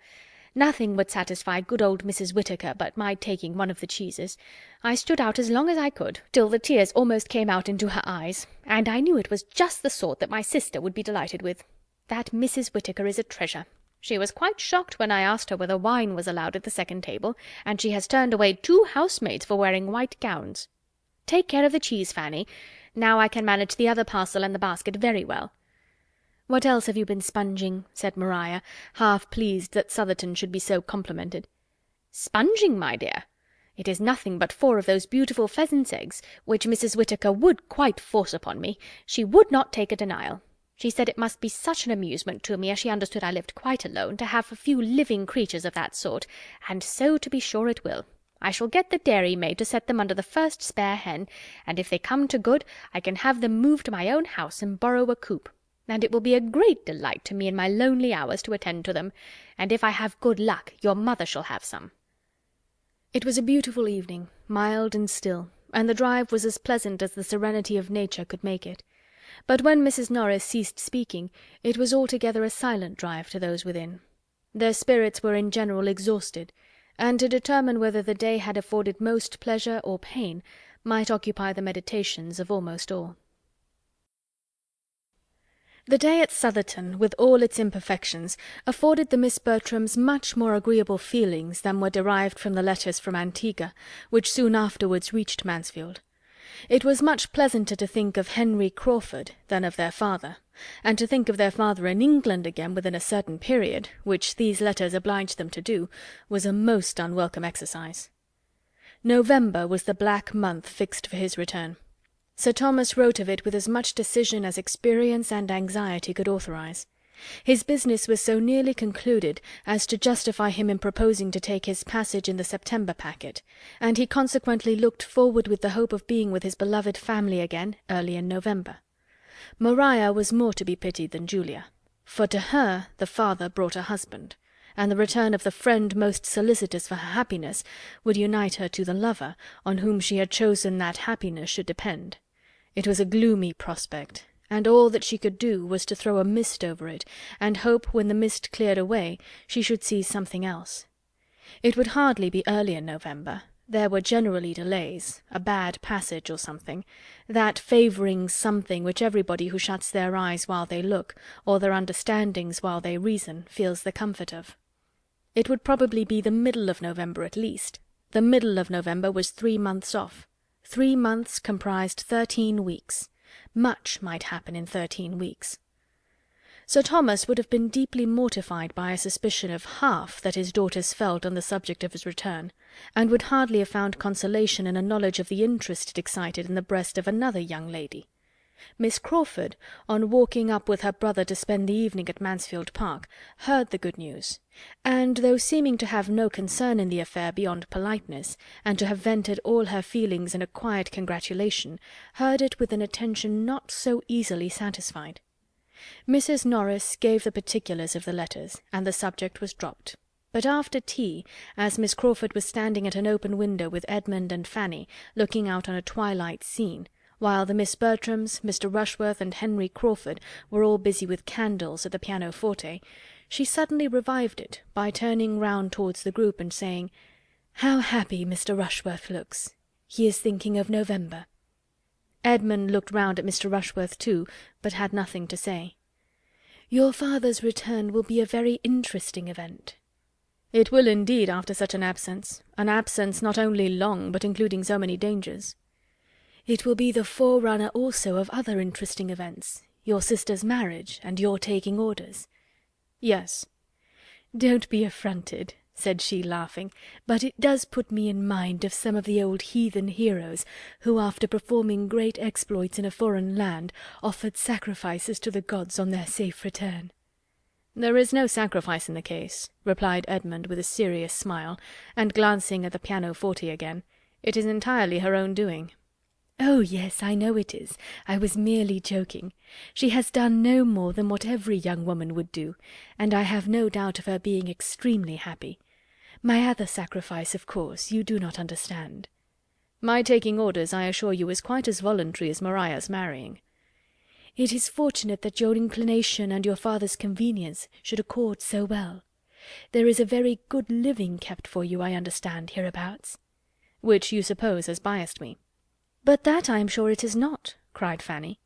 Nothing would satisfy good old Mrs. Whittaker but my taking one of the cheeses. I stood out as long as I could, till the tears almost came out into her eyes, and I knew it was just the sort that my sister would be delighted with. That Mrs. Whittaker is a treasure. She was quite shocked when I asked her whether wine was allowed at the second table, and she has turned away 2 housemaids for wearing white gowns. Take care of the cheese, Fanny. Now I can manage the other parcel and the basket very well." "What else have you been sponging?" said Maria, half pleased that Southerton should be so complimented. "Sponging, my dear? It is nothing but 4 of those beautiful pheasant's eggs, which Mrs. Whittaker would quite force upon me. She would not take a denial. She said it must be such an amusement to me, as she understood I lived quite alone, to have a few living creatures of that sort, and so to be sure it will. I shall get the dairymaid to set them under the first spare hen, and if they come to good, I can have them moved to my own house and borrow a coop. And it will be a great delight to me in my lonely hours to attend to them, and if I have good luck, your mother shall have some." It was a beautiful evening, mild and still, and the drive was as pleasant as the serenity of nature could make it. But when Mrs. Norris ceased speaking, it was altogether a silent drive to those within. Their spirits were in general exhausted, and to determine whether the day had afforded most pleasure or pain might occupy the meditations of almost all. The day at Southerton, with all its imperfections, afforded the Miss Bertrams much more agreeable feelings than were derived from the letters from Antigua, which soon afterwards reached Mansfield. It was much pleasanter to think of Henry Crawford than of their father, and to think of their father in England again within a certain period, which these letters obliged them to do, was a most unwelcome exercise. November was the black month fixed for his return. Sir Thomas wrote of it with as much decision as experience and anxiety could authorize. His business was so nearly concluded as to justify him in proposing to take his passage in the September packet, and he consequently looked forward with the hope of being with his beloved family again early in November. Maria was more to be pitied than Julia, for to her the father brought a husband, and the return of the friend most solicitous for her happiness would unite her to the lover on whom she had chosen that happiness should depend. It was a gloomy prospect, and all that she could do was to throw a mist over it, and hope when the mist cleared away she should see something else. It would hardly be early in November. There were generally delays, a bad passage or something, that favouring something which everybody who shuts their eyes while they look, or their understandings while they reason, feels the comfort of. It would probably be the middle of November at least. The middle of November was 3 months off. 3 months comprised 13 weeks. Much might happen in 13 weeks. Sir Thomas would have been deeply mortified by a suspicion of half that his daughters felt on the subject of his return, and would hardly have found consolation in a knowledge of the interest it excited in the breast of another young lady. Miss Crawford, on walking up with her brother to spend the evening at Mansfield Park, heard the good news, and, though seeming to have no concern in the affair beyond politeness, and to have vented all her feelings in a quiet congratulation, heard it with an attention not so easily satisfied. Mrs. Norris gave the particulars of the letters, and the subject was dropped. But after tea, as Miss Crawford was standing at an open window with Edmund and Fanny, looking out on a twilight scene, while the Miss Bertrams, Mr. Rushworth, and Henry Crawford were all busy with candles at the pianoforte, she suddenly revived it by turning round towards the group and saying, "How happy Mr. Rushworth looks! He is thinking of November." Edmund looked round at Mr. Rushworth too, but had nothing to say. "Your father's return will be a very interesting event." "It will indeed, after such an absence not only long, but including so many dangers." "It will be the forerunner also of other interesting events, your sister's marriage, and your taking orders." "Yes." "Don't be affronted," said she, laughing, "but it does put me in mind of some of the old heathen heroes, who, after performing great exploits in a foreign land, offered sacrifices to the gods on their safe return." "There is no sacrifice in the case," replied Edmund with a serious smile, and glancing at the pianoforte again. "It is entirely her own doing." "Oh, yes, I know it is. I was merely joking. She has done no more than what every young woman would do, and I have no doubt of her being extremely happy. My other sacrifice, of course, you do not understand." "My taking orders, I assure you, is quite as voluntary as Maria's marrying." "It is fortunate that your inclination and your father's convenience should accord so well. There is a very good living kept for you, I understand, hereabouts." "Which you suppose has biassed me." "But that I am sure it is not," cried Fanny.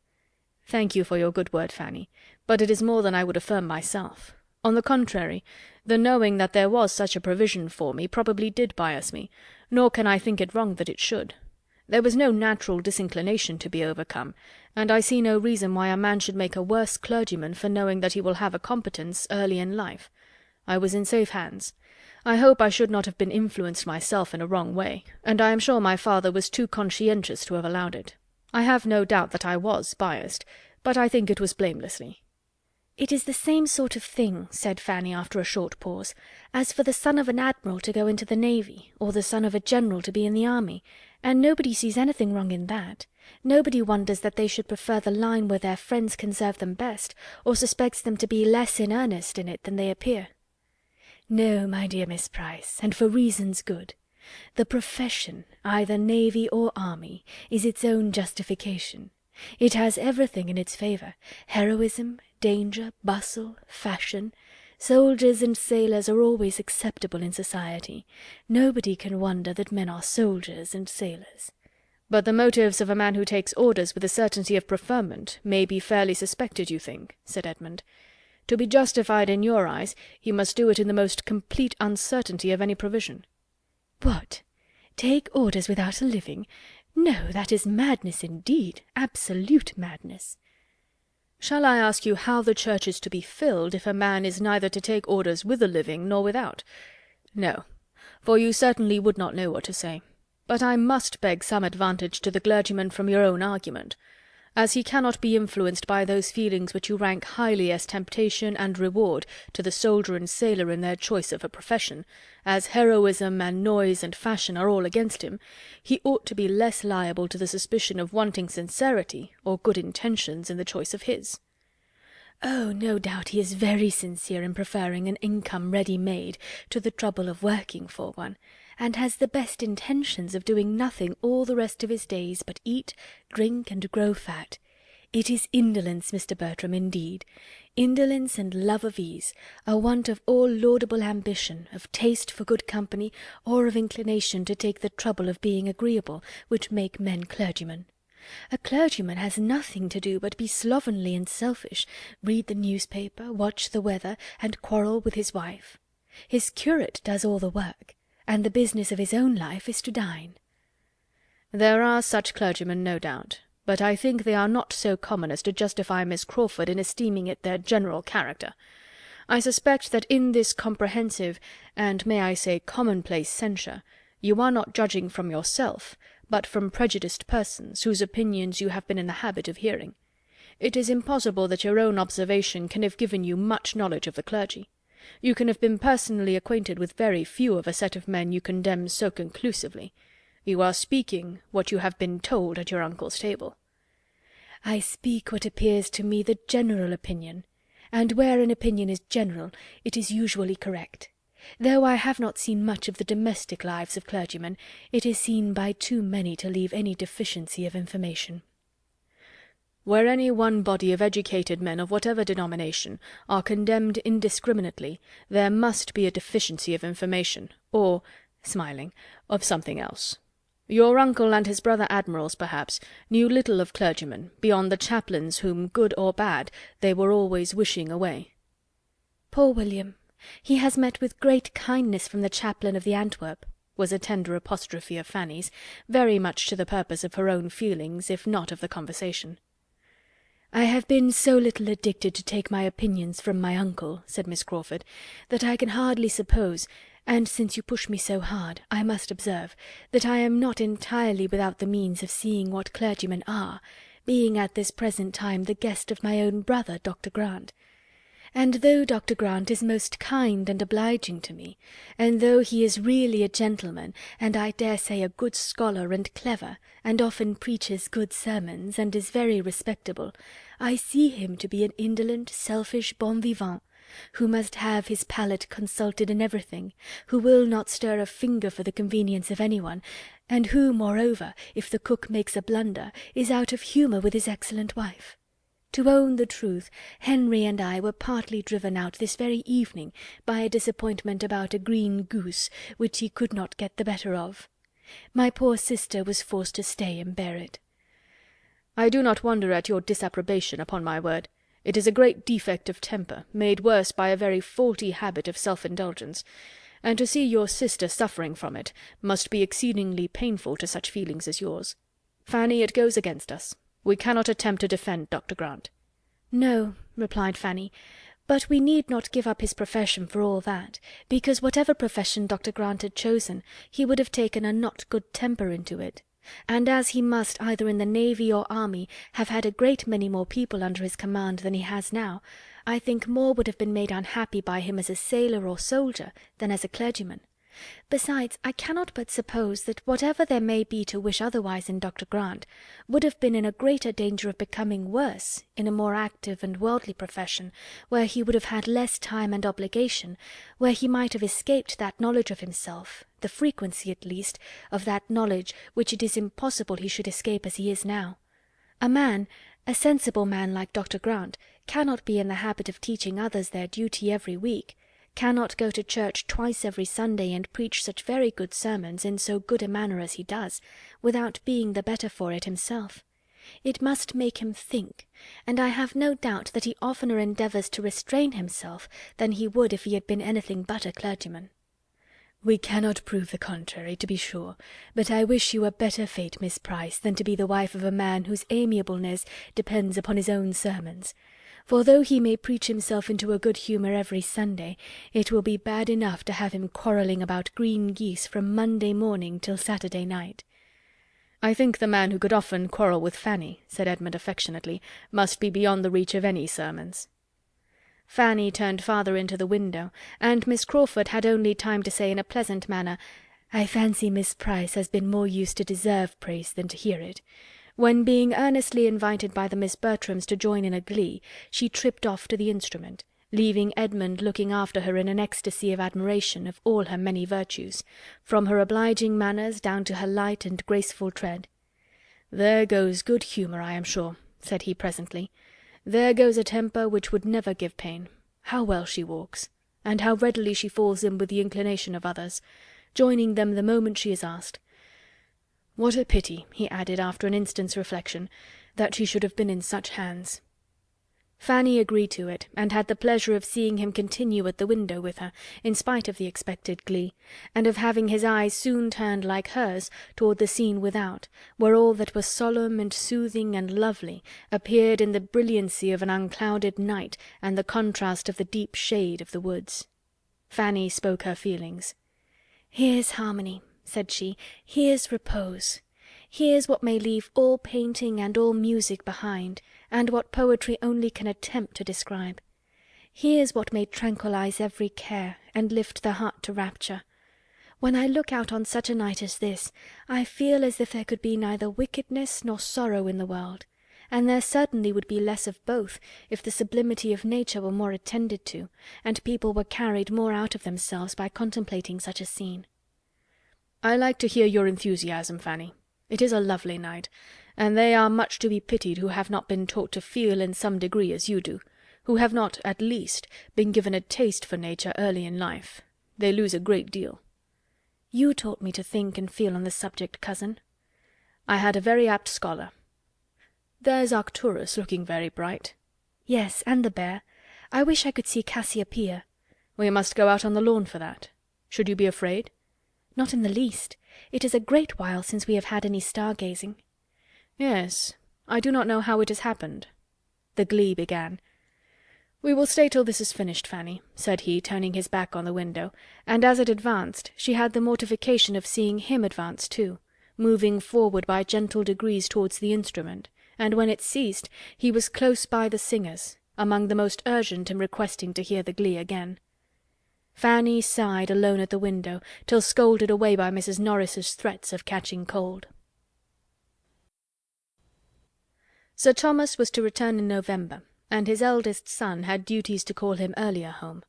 "Thank you for your good word, Fanny, but it is more than I would affirm myself. On the contrary, the knowing that there was such a provision for me probably did bias me, nor can I think it wrong that it should. There was no natural disinclination to be overcome, and I see no reason why a man should make a worse clergyman for knowing that he will have a competence early in life. I was in safe hands. I hope I should not have been influenced myself in a wrong way, and I am sure my father was too conscientious to have allowed it. I have no doubt that I was biased, but I think it was blamelessly. "It is the same sort of thing," said Fanny after a short pause, "as for the son of an admiral to go into the navy, or the son of a general to be in the army, and nobody sees anything wrong in that. Nobody wonders that they should prefer the line where their friends can serve them best, or suspects them to be less in earnest in it than they appear." "No, my dear Miss Price, and for reasons good. The profession, either navy or army, is its own justification. It has everything in its favour: heroism, danger, bustle, fashion. Soldiers and sailors are always acceptable in society. Nobody can wonder that men are soldiers and sailors." "But the motives of a man who takes orders with the certainty of preferment may be fairly suspected, you think?" said Edmund. "To be justified in your eyes, he must do it in the most complete uncertainty of any provision." "What? Take orders without a living? No, that is madness indeed, absolute madness." "Shall I ask you how the church is to be filled if a man is neither to take orders with a living nor without? No, for you certainly would not know what to say. But I must beg some advantage to the clergyman from your own argument. As he cannot be influenced by those feelings which you rank highly as temptation and reward to the soldier and sailor in their choice of a profession, as heroism and noise and fashion are all against him, he ought to be less liable to the suspicion of wanting sincerity or good intentions in the choice of his." "Oh, no doubt he is very sincere in preferring an income ready-made to the trouble of working for one, and has the best intentions of doing nothing all the rest of his days but eat, drink, and grow fat. It is indolence, Mr. Bertram, indeed. Indolence and love of ease, a want of all laudable ambition, of taste for good company, or of inclination to take the trouble of being agreeable, which make men clergymen. A clergyman has nothing to do but be slovenly and selfish, read the newspaper, watch the weather, and quarrel with his wife. His curate does all the work, and the business of his own life is to dine." "There are such clergymen, no doubt, but I think they are not so common as to justify Miss Crawford in esteeming it their general character. I suspect that in this comprehensive, and may I say commonplace censure, you are not judging from yourself, but from prejudiced persons, whose opinions you have been in the habit of hearing. It is impossible that your own observation can have given you much knowledge of the clergy. You can have been personally acquainted with very few of a set of men you condemn so conclusively. You are speaking what you have been told at your uncle's table." "I speak what appears to me the general opinion, and where an opinion is general, it is usually correct. Though I have not seen much of the domestic lives of clergymen, it is seen by too many to leave any deficiency of information." "Where any one body of educated men of whatever denomination are condemned indiscriminately, there must be a deficiency of information, or," smiling, "of something else. Your uncle and his brother admirals, perhaps, knew little of clergymen, beyond the chaplains whom, good or bad, they were always wishing away." "Poor William! He has met with great kindness from the chaplain of the Antwerp," was a tender apostrophe of Fanny's, very much to the purpose of her own feelings, if not of the conversation. "I have been so little addicted to take my opinions from my uncle," said Miss Crawford, "that I can hardly suppose, and since you push me so hard, I must observe, that I am not entirely without the means of seeing what clergymen are, being at this present time the guest of my own brother, Dr. Grant. And though Dr. Grant is most kind and obliging to me, and though he is really a gentleman, and I dare say a good scholar and clever, and often preaches good sermons, and is very respectable, I see him to be an indolent, selfish bon vivant, who must have his palate consulted in everything, who will not stir a finger for the convenience of anyone, and who, moreover, if the cook makes a blunder, is out of humour with his excellent wife. To own the truth, Henry and I were partly driven out this very evening by a disappointment about a green goose, which he could not get the better of. My poor sister was forced to stay and bear it." "I do not wonder at your disapprobation, upon my word. It is a great defect of temper, made worse by a very faulty habit of self-indulgence, and to see your sister suffering from it must be exceedingly painful to such feelings as yours. Fanny, it goes against us. We cannot attempt to defend Dr. Grant." "No," replied Fanny, "but we need not give up his profession for all that, because whatever profession Dr. Grant had chosen, he would have taken a not good temper into it. And as he must, either in the navy or army, have had a great many more people under his command than he has now, I think more would have been made unhappy by him as a sailor or soldier than as a clergyman. Besides, I cannot but suppose that whatever there may be to wish otherwise in Dr. Grant, would have been in a greater danger of becoming worse in a more active and worldly profession, where he would have had less time and obligation, where he might have escaped that knowledge of himself, the frequency at least of that knowledge which it is impossible he should escape as he is now. A sensible man like Dr. Grant, cannot be in the habit of teaching others their duty every week, cannot go to church twice every Sunday and preach such very good sermons in so good a manner as he does, without being the better for it himself. It must make him think, and I have no doubt that he oftener endeavours to restrain himself than he would if he had been anything but a clergyman." "We cannot prove the contrary, to be sure, but I wish you a better fate, Miss Price, than to be the wife of a man whose amiableness depends upon his own sermons. For though he may preach himself into a good humour every Sunday, it will be bad enough to have him quarrelling about green geese from Monday morning till Saturday night." "I think the man who could often quarrel with Fanny," said Edmund affectionately, "must be beyond the reach of any sermons." Fanny turned farther into the window, and Miss Crawford had only time to say in a pleasant manner, "I fancy Miss Price has been more used to deserve praise than to hear it," when, being earnestly invited by the Miss Bertrams to join in a glee, she tripped off to the instrument, leaving Edmund looking after her in an ecstasy of admiration of all her many virtues, from her obliging manners down to her light and graceful tread. "There goes good humour, I am sure," said he presently. "There goes a temper which would never give pain. How well she walks! And how readily she falls in with the inclination of others, joining them the moment she is asked. What a pity," he added after an instant's reflection, "that she should have been in such hands." Fanny agreed to it, and had the pleasure of seeing him continue at the window with her, in spite of the expected glee, and of having his eyes soon turned like hers toward the scene without, where all that was solemn and soothing and lovely appeared in the brilliancy of an unclouded night and the contrast of the deep shade of the woods. Fanny spoke her feelings. "Here's harmony," said she, "here's repose. Here's what may leave all painting and all music behind, and what poetry only can attempt to describe. Here's what may tranquillize every care, and lift the heart to rapture. When I look out on such a night as this, I feel as if there could be neither wickedness nor sorrow in the world, and there certainly would be less of both if the sublimity of nature were more attended to, and people were carried more out of themselves by contemplating such a scene." "I like to hear your enthusiasm, Fanny. It is a lovely night, and they are much to be pitied who have not been taught to feel in some degree as you do, who have not, at least, been given a taste for nature early in life. They lose a great deal." "You taught me to think and feel on the subject, cousin." "I had a very apt scholar. There's Arcturus looking very bright." "Yes, and the bear. I wish I could see Cassiopeia." "We must go out on the lawn for that. Should you be afraid?" "Not in the least. It is a great while since we have had any star-gazing." "Yes, I do not know how it has happened." The glee began. "We will stay till this is finished, Fanny," said he, turning his back on the window, and as it advanced she had the mortification of seeing him advance too, moving forward by gentle degrees towards the instrument, and when it ceased he was close by the singers, among the most urgent in requesting to hear the glee again. Fanny sighed alone at the window, till scolded away by Mrs. Norris's threats of catching cold. Sir Thomas was to return in November, and his eldest son had duties to call him earlier home.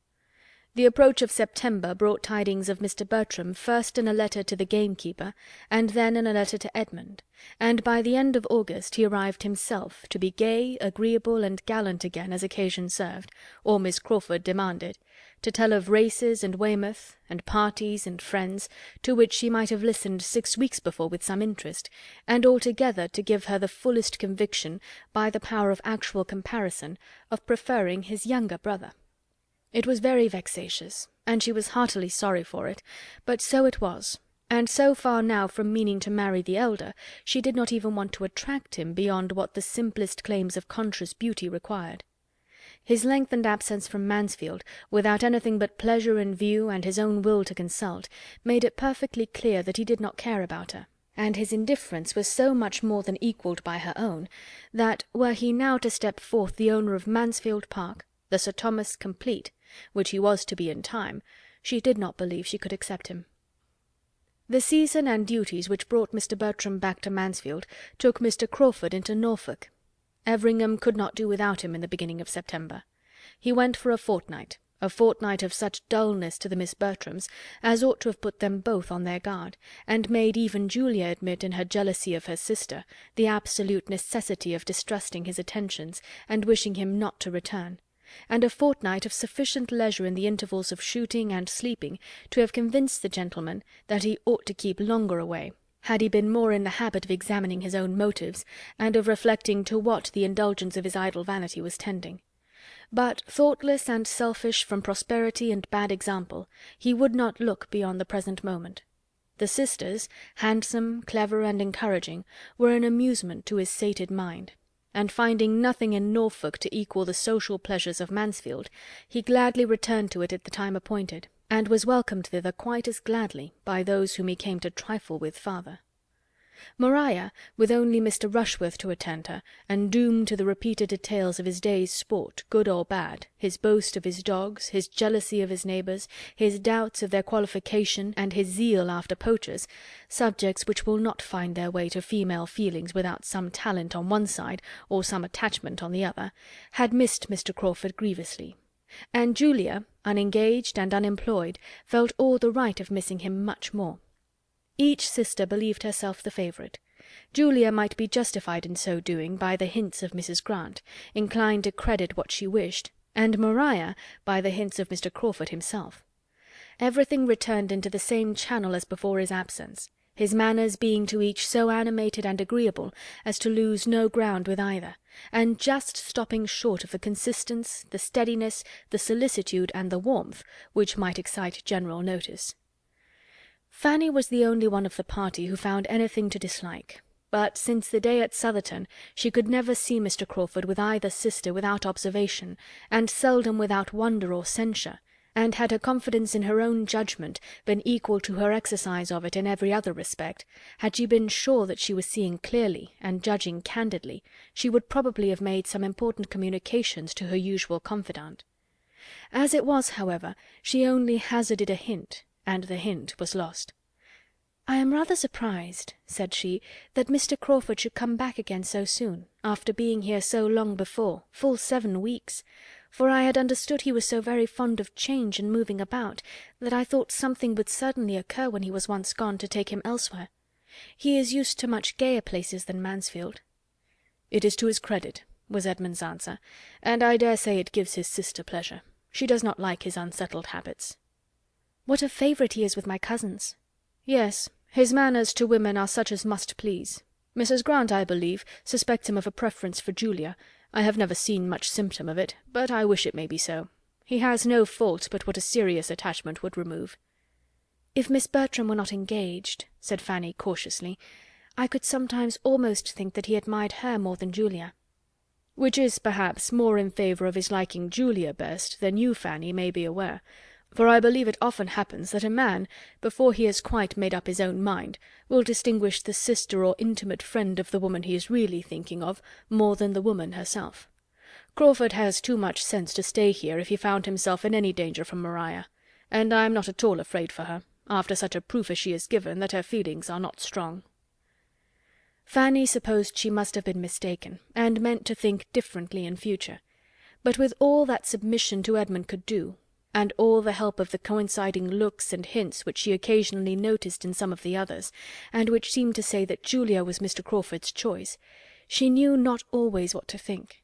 The approach of September brought tidings of Mr. Bertram first in a letter to the gamekeeper, and then in a letter to Edmund, and by the end of August he arrived himself, to be gay, agreeable, and gallant again as occasion served, or Miss Crawford demanded, to tell of races and Weymouth, and parties and friends, to which she might have listened 6 weeks before with some interest, and altogether to give her the fullest conviction, by the power of actual comparison, of preferring his younger brother. It was very vexatious, and she was heartily sorry for it, but so it was, and so far now from meaning to marry the elder, she did not even want to attract him beyond what the simplest claims of conscious beauty required. His lengthened absence from Mansfield, without anything but pleasure in view and his own will to consult, made it perfectly clear that he did not care about her, and his indifference was so much more than equalled by her own, that, were he now to step forth the owner of Mansfield Park, the Sir Thomas complete, which he was to be in time, she did not believe she could accept him. The season and duties which brought Mr. Bertram back to Mansfield took Mr. Crawford into Norfolk. Everingham could not do without him in the beginning of September. He went for a fortnight of such dullness to the Miss Bertrams as ought to have put them both on their guard, and made even Julia admit in her jealousy of her sister the absolute necessity of distrusting his attentions, and wishing him not to return, and a fortnight of sufficient leisure in the intervals of shooting and sleeping to have convinced the gentleman that he ought to keep longer away, had he been more in the habit of examining his own motives, and of reflecting to what the indulgence of his idle vanity was tending. But, thoughtless and selfish from prosperity and bad example, he would not look beyond the present moment. The sisters, handsome, clever, and encouraging, were an amusement to his sated mind, and finding nothing in Norfolk to equal the social pleasures of Mansfield, he gladly returned to it at the time appointed, and was welcomed thither quite as gladly by those whom he came to trifle with farther. Maria, with only Mr. Rushworth to attend her, and doomed to the repeated details of his day's sport, good or bad, his boast of his dogs, his jealousy of his neighbours, his doubts of their qualification, and his zeal after poachers, subjects which will not find their way to female feelings without some talent on one side or some attachment on the other, had missed Mr. Crawford grievously, and Julia, unengaged and unemployed, felt all the right of missing him much more. Each sister believed herself the favourite. Julia might be justified in so doing by the hints of Mrs. Grant, inclined to credit what she wished, and Maria by the hints of Mr. Crawford himself. Everything returned into the same channel as before his absence, his manners being to each so animated and agreeable as to lose no ground with either, and just stopping short of the consistence, the steadiness, the solicitude, and the warmth which might excite general notice. Fanny was the only one of the party who found anything to dislike, but since the day at Southerton she could never see Mr. Crawford with either sister without observation, and seldom without wonder or censure, and had her confidence in her own judgment been equal to her exercise of it in every other respect, had she been sure that she was seeing clearly and judging candidly, she would probably have made some important communications to her usual confidant. As it was, however, she only hazarded a hint, and the hint was lost. "I am rather surprised," said she, "that Mr. Crawford should come back again so soon, after being here so long before, full 7 weeks, for I had understood he was so very fond of change and moving about, that I thought something would certainly occur when he was once gone to take him elsewhere. He is used to much gayer places than Mansfield." "It is to his credit," was Edmund's answer, "and I dare say it gives his sister pleasure. She does not like his unsettled habits." "What a favourite he is with my cousins." "Yes, his manners to women are such as must please. Mrs. Grant, I believe, suspects him of a preference for Julia. I have never seen much symptom of it, but I wish it may be so. He has no fault but what a serious attachment would remove." "If Miss Bertram were not engaged," said Fanny cautiously, "I could sometimes almost think that he admired her more than Julia." "Which is, perhaps, more in favour of his liking Julia best than you, Fanny, may be aware. For I believe it often happens that a man, before he has quite made up his own mind, will distinguish the sister or intimate friend of the woman he is really thinking of more than the woman herself. Crawford has too much sense to stay here if he found himself in any danger from Maria, and I am not at all afraid for her, after such a proof as she has given that her feelings are not strong." Fanny supposed she must have been mistaken, and meant to think differently in future, but with all that submission to Edmund could do, and all the help of the coinciding looks and hints which she occasionally noticed in some of the others, and which seemed to say that Julia was Mr. Crawford's choice, she knew not always what to think.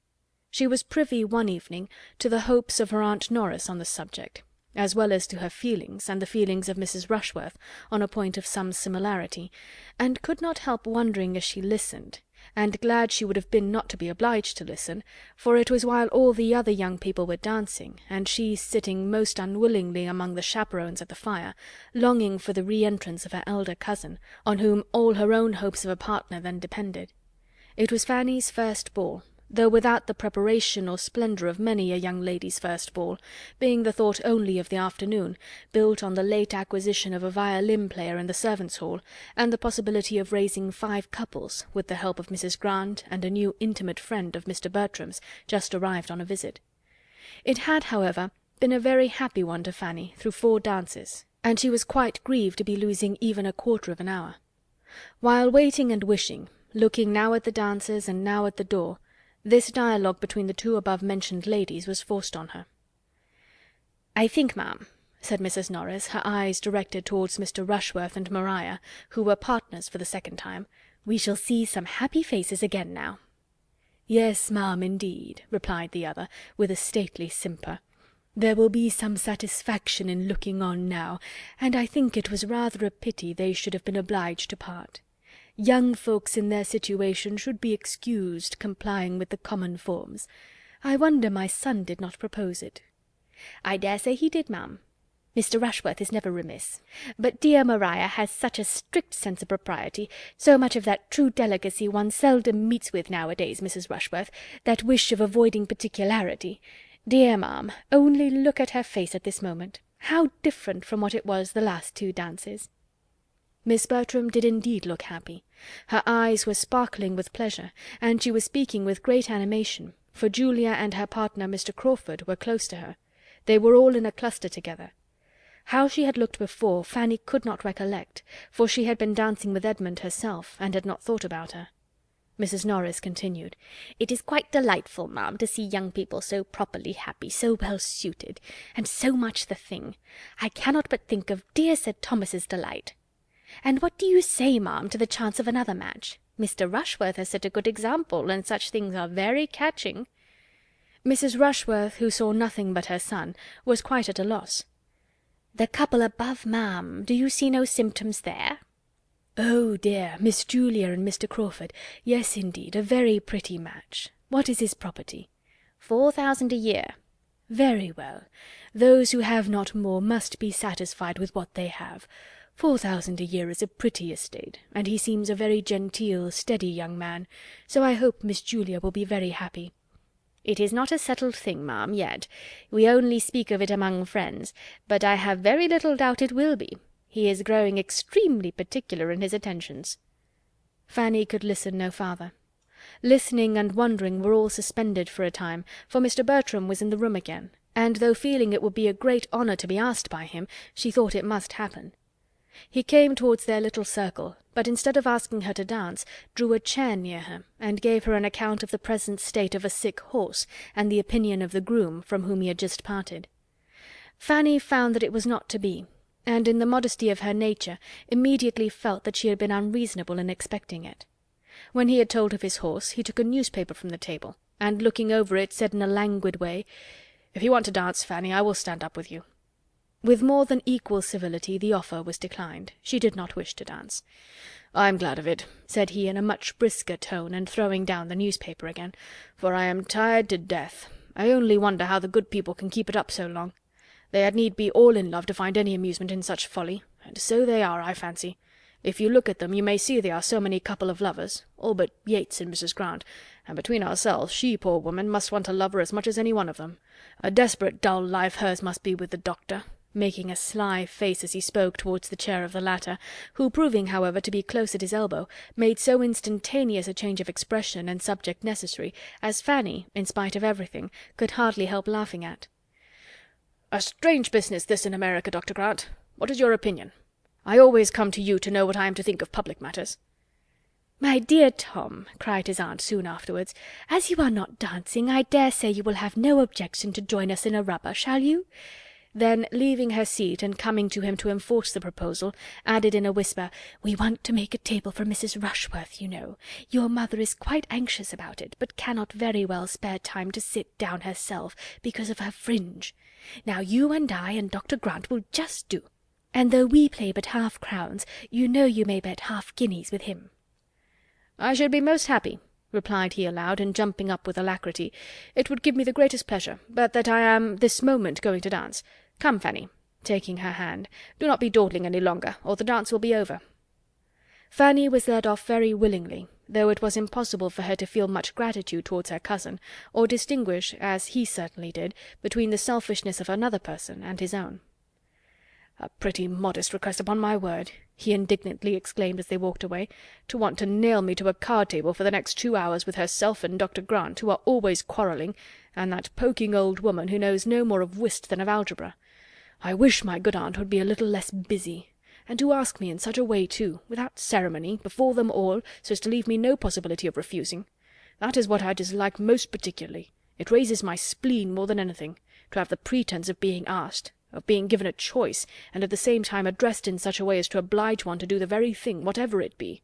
She was privy one evening to the hopes of her Aunt Norris on the subject, as well as to her feelings and the feelings of Mrs. Rushworth on a point of some similarity, and could not help wondering as she listened, and glad she would have been not to be obliged to listen, for it was while all the other young people were dancing, and she sitting most unwillingly among the chaperons at the fire, longing for the re-entrance of her elder cousin, on whom all her own hopes of a partner then depended. It was Fanny's first ball, though without the preparation or splendour of many a young lady's first ball, being the thought only of the afternoon, built on the late acquisition of a violin-player in the servants' hall, and the possibility of raising 5 couples, with the help of Mrs. Grant and a new intimate friend of Mr. Bertram's, just arrived on a visit. It had, however, been a very happy one to Fanny through 4 dances, and she was quite grieved to be losing even a quarter of an hour. While waiting and wishing, looking now at the dancers and now at the door, this dialogue between the 2 above-mentioned ladies was forced on her. "I think, ma'am," said Mrs. Norris, her eyes directed towards Mr. Rushworth and Maria, who were partners for the second time, "we shall see some happy faces again now." "Yes, ma'am, indeed," replied the other, with a stately simper. "There will be some satisfaction in looking on now, and I think it was rather a pity they should have been obliged to part. Young folks in their situation should be excused complying with the common forms. I wonder my son did not propose it." "I dare say he did, ma'am. Mr. Rushworth is never remiss. But dear Maria has such a strict sense of propriety, so much of that true delicacy one seldom meets with nowadays, Mrs. Rushworth, that wish of avoiding particularity. Dear ma'am, only look at her face at this moment. How different from what it was the last 2 dances." Miss Bertram did indeed look happy. Her eyes were sparkling with pleasure, and she was speaking with great animation, for Julia and her partner Mr. Crawford were close to her. They were all in a cluster together. How she had looked before, Fanny could not recollect, for she had been dancing with Edmund herself, and had not thought about her. Mrs. Norris continued, "It is quite delightful, ma'am, to see young people so properly happy, so well suited, and so much the thing. I cannot but think of dear Sir Thomas's delight. And what do you say, ma'am, to the chance of another match? Mr. Rushworth has set a good example, and such things are very catching." Mrs. Rushworth, who saw nothing but her son, was quite at a loss. "The couple above, ma'am, do you see no symptoms there?" "Oh dear, Miss Julia and Mr. Crawford. Yes, indeed, a very pretty match. What is his property?" 4,000 a year. "Very well. Those who have not more must be satisfied with what they have. 4,000 a year is a pretty estate, and he seems a very genteel, steady young man, so I hope Miss Julia will be very happy." "It is not a settled thing, ma'am, yet. We only speak of it among friends, but I have very little doubt it will be. He is growing extremely particular in his attentions." Fanny could listen no farther. Listening and wondering were all suspended for a time, for Mr. Bertram was in the room again, and though feeling it would be a great honour to be asked by him, she thought it must happen. He came towards their little circle, but instead of asking her to dance, drew a chair near her, and gave her an account of the present state of a sick horse, and the opinion of the groom, from whom he had just parted. Fanny found that it was not to be, and in the modesty of her nature immediately felt that she had been unreasonable in expecting it. When he had told of his horse, he took a newspaper from the table, and looking over it, said in a languid way, "If you want to dance, Fanny, I will stand up with you." With more than equal civility the offer was declined. She did not wish to dance. "I'm glad of it," said he in a much brisker tone, and throwing down the newspaper again, "for I am tired to death. I only wonder how the good people can keep it up so long. They had need be all in love to find any amusement in such folly, and so they are, I fancy. If you look at them, you may see they are so many couple of lovers, all but Yates and Mrs. Grant, and between ourselves, she, poor woman, must want a lover as much as any one of them. A desperate dull life hers must be with the doctor," making a sly face as he spoke towards the chair of the latter, who, proving, however, to be close at his elbow, made so instantaneous a change of expression and subject necessary, as Fanny, in spite of everything, could hardly help laughing at. "A strange business this in America, Dr. Grant. What is your opinion? I always come to you to know what I am to think of public matters." "My dear Tom," cried his aunt soon afterwards, "as you are not dancing, I dare say you will have no objection to join us in a rubber, shall you?" Then, leaving her seat and coming to him to enforce the proposal, added in a whisper, "We want to make a table for Mrs. Rushworth, you know. Your mother is quite anxious about it, but cannot very well spare time to sit down herself, because of her fringe. Now you and I and Dr. Grant will just do. And though we play but half-crowns, you know you may bet half-guineas with him." "I should be most happy," replied he aloud, and jumping up with alacrity. "It would give me the greatest pleasure, but that I am this moment going to dance. Come, Fanny," taking her hand, "do not be dawdling any longer, or the dance will be over." Fanny was led off very willingly, though it was impossible for her to feel much gratitude towards her cousin, or distinguish, as he certainly did, between the selfishness of another person and his own. "A pretty modest request, upon my word," he indignantly exclaimed as they walked away, "to want to nail me to a card-table for the next 2 hours with herself and Dr. Grant, who are always quarrelling, and that poking old woman who knows no more of whist than of algebra. I wish my good aunt would be a little less busy. And to ask me in such a way, too, without ceremony, before them all, so as to leave me no possibility of refusing. That is what I dislike most particularly. It raises my spleen more than anything, to have the pretence of being asked, of being given a choice, and at the same time addressed in such a way as to oblige one to do the very thing, whatever it be.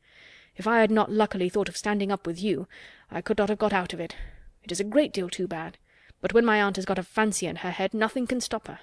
If I had not luckily thought of standing up with you, I could not have got out of it. It is a great deal too bad, but when my aunt has got a fancy in her head, nothing can stop her.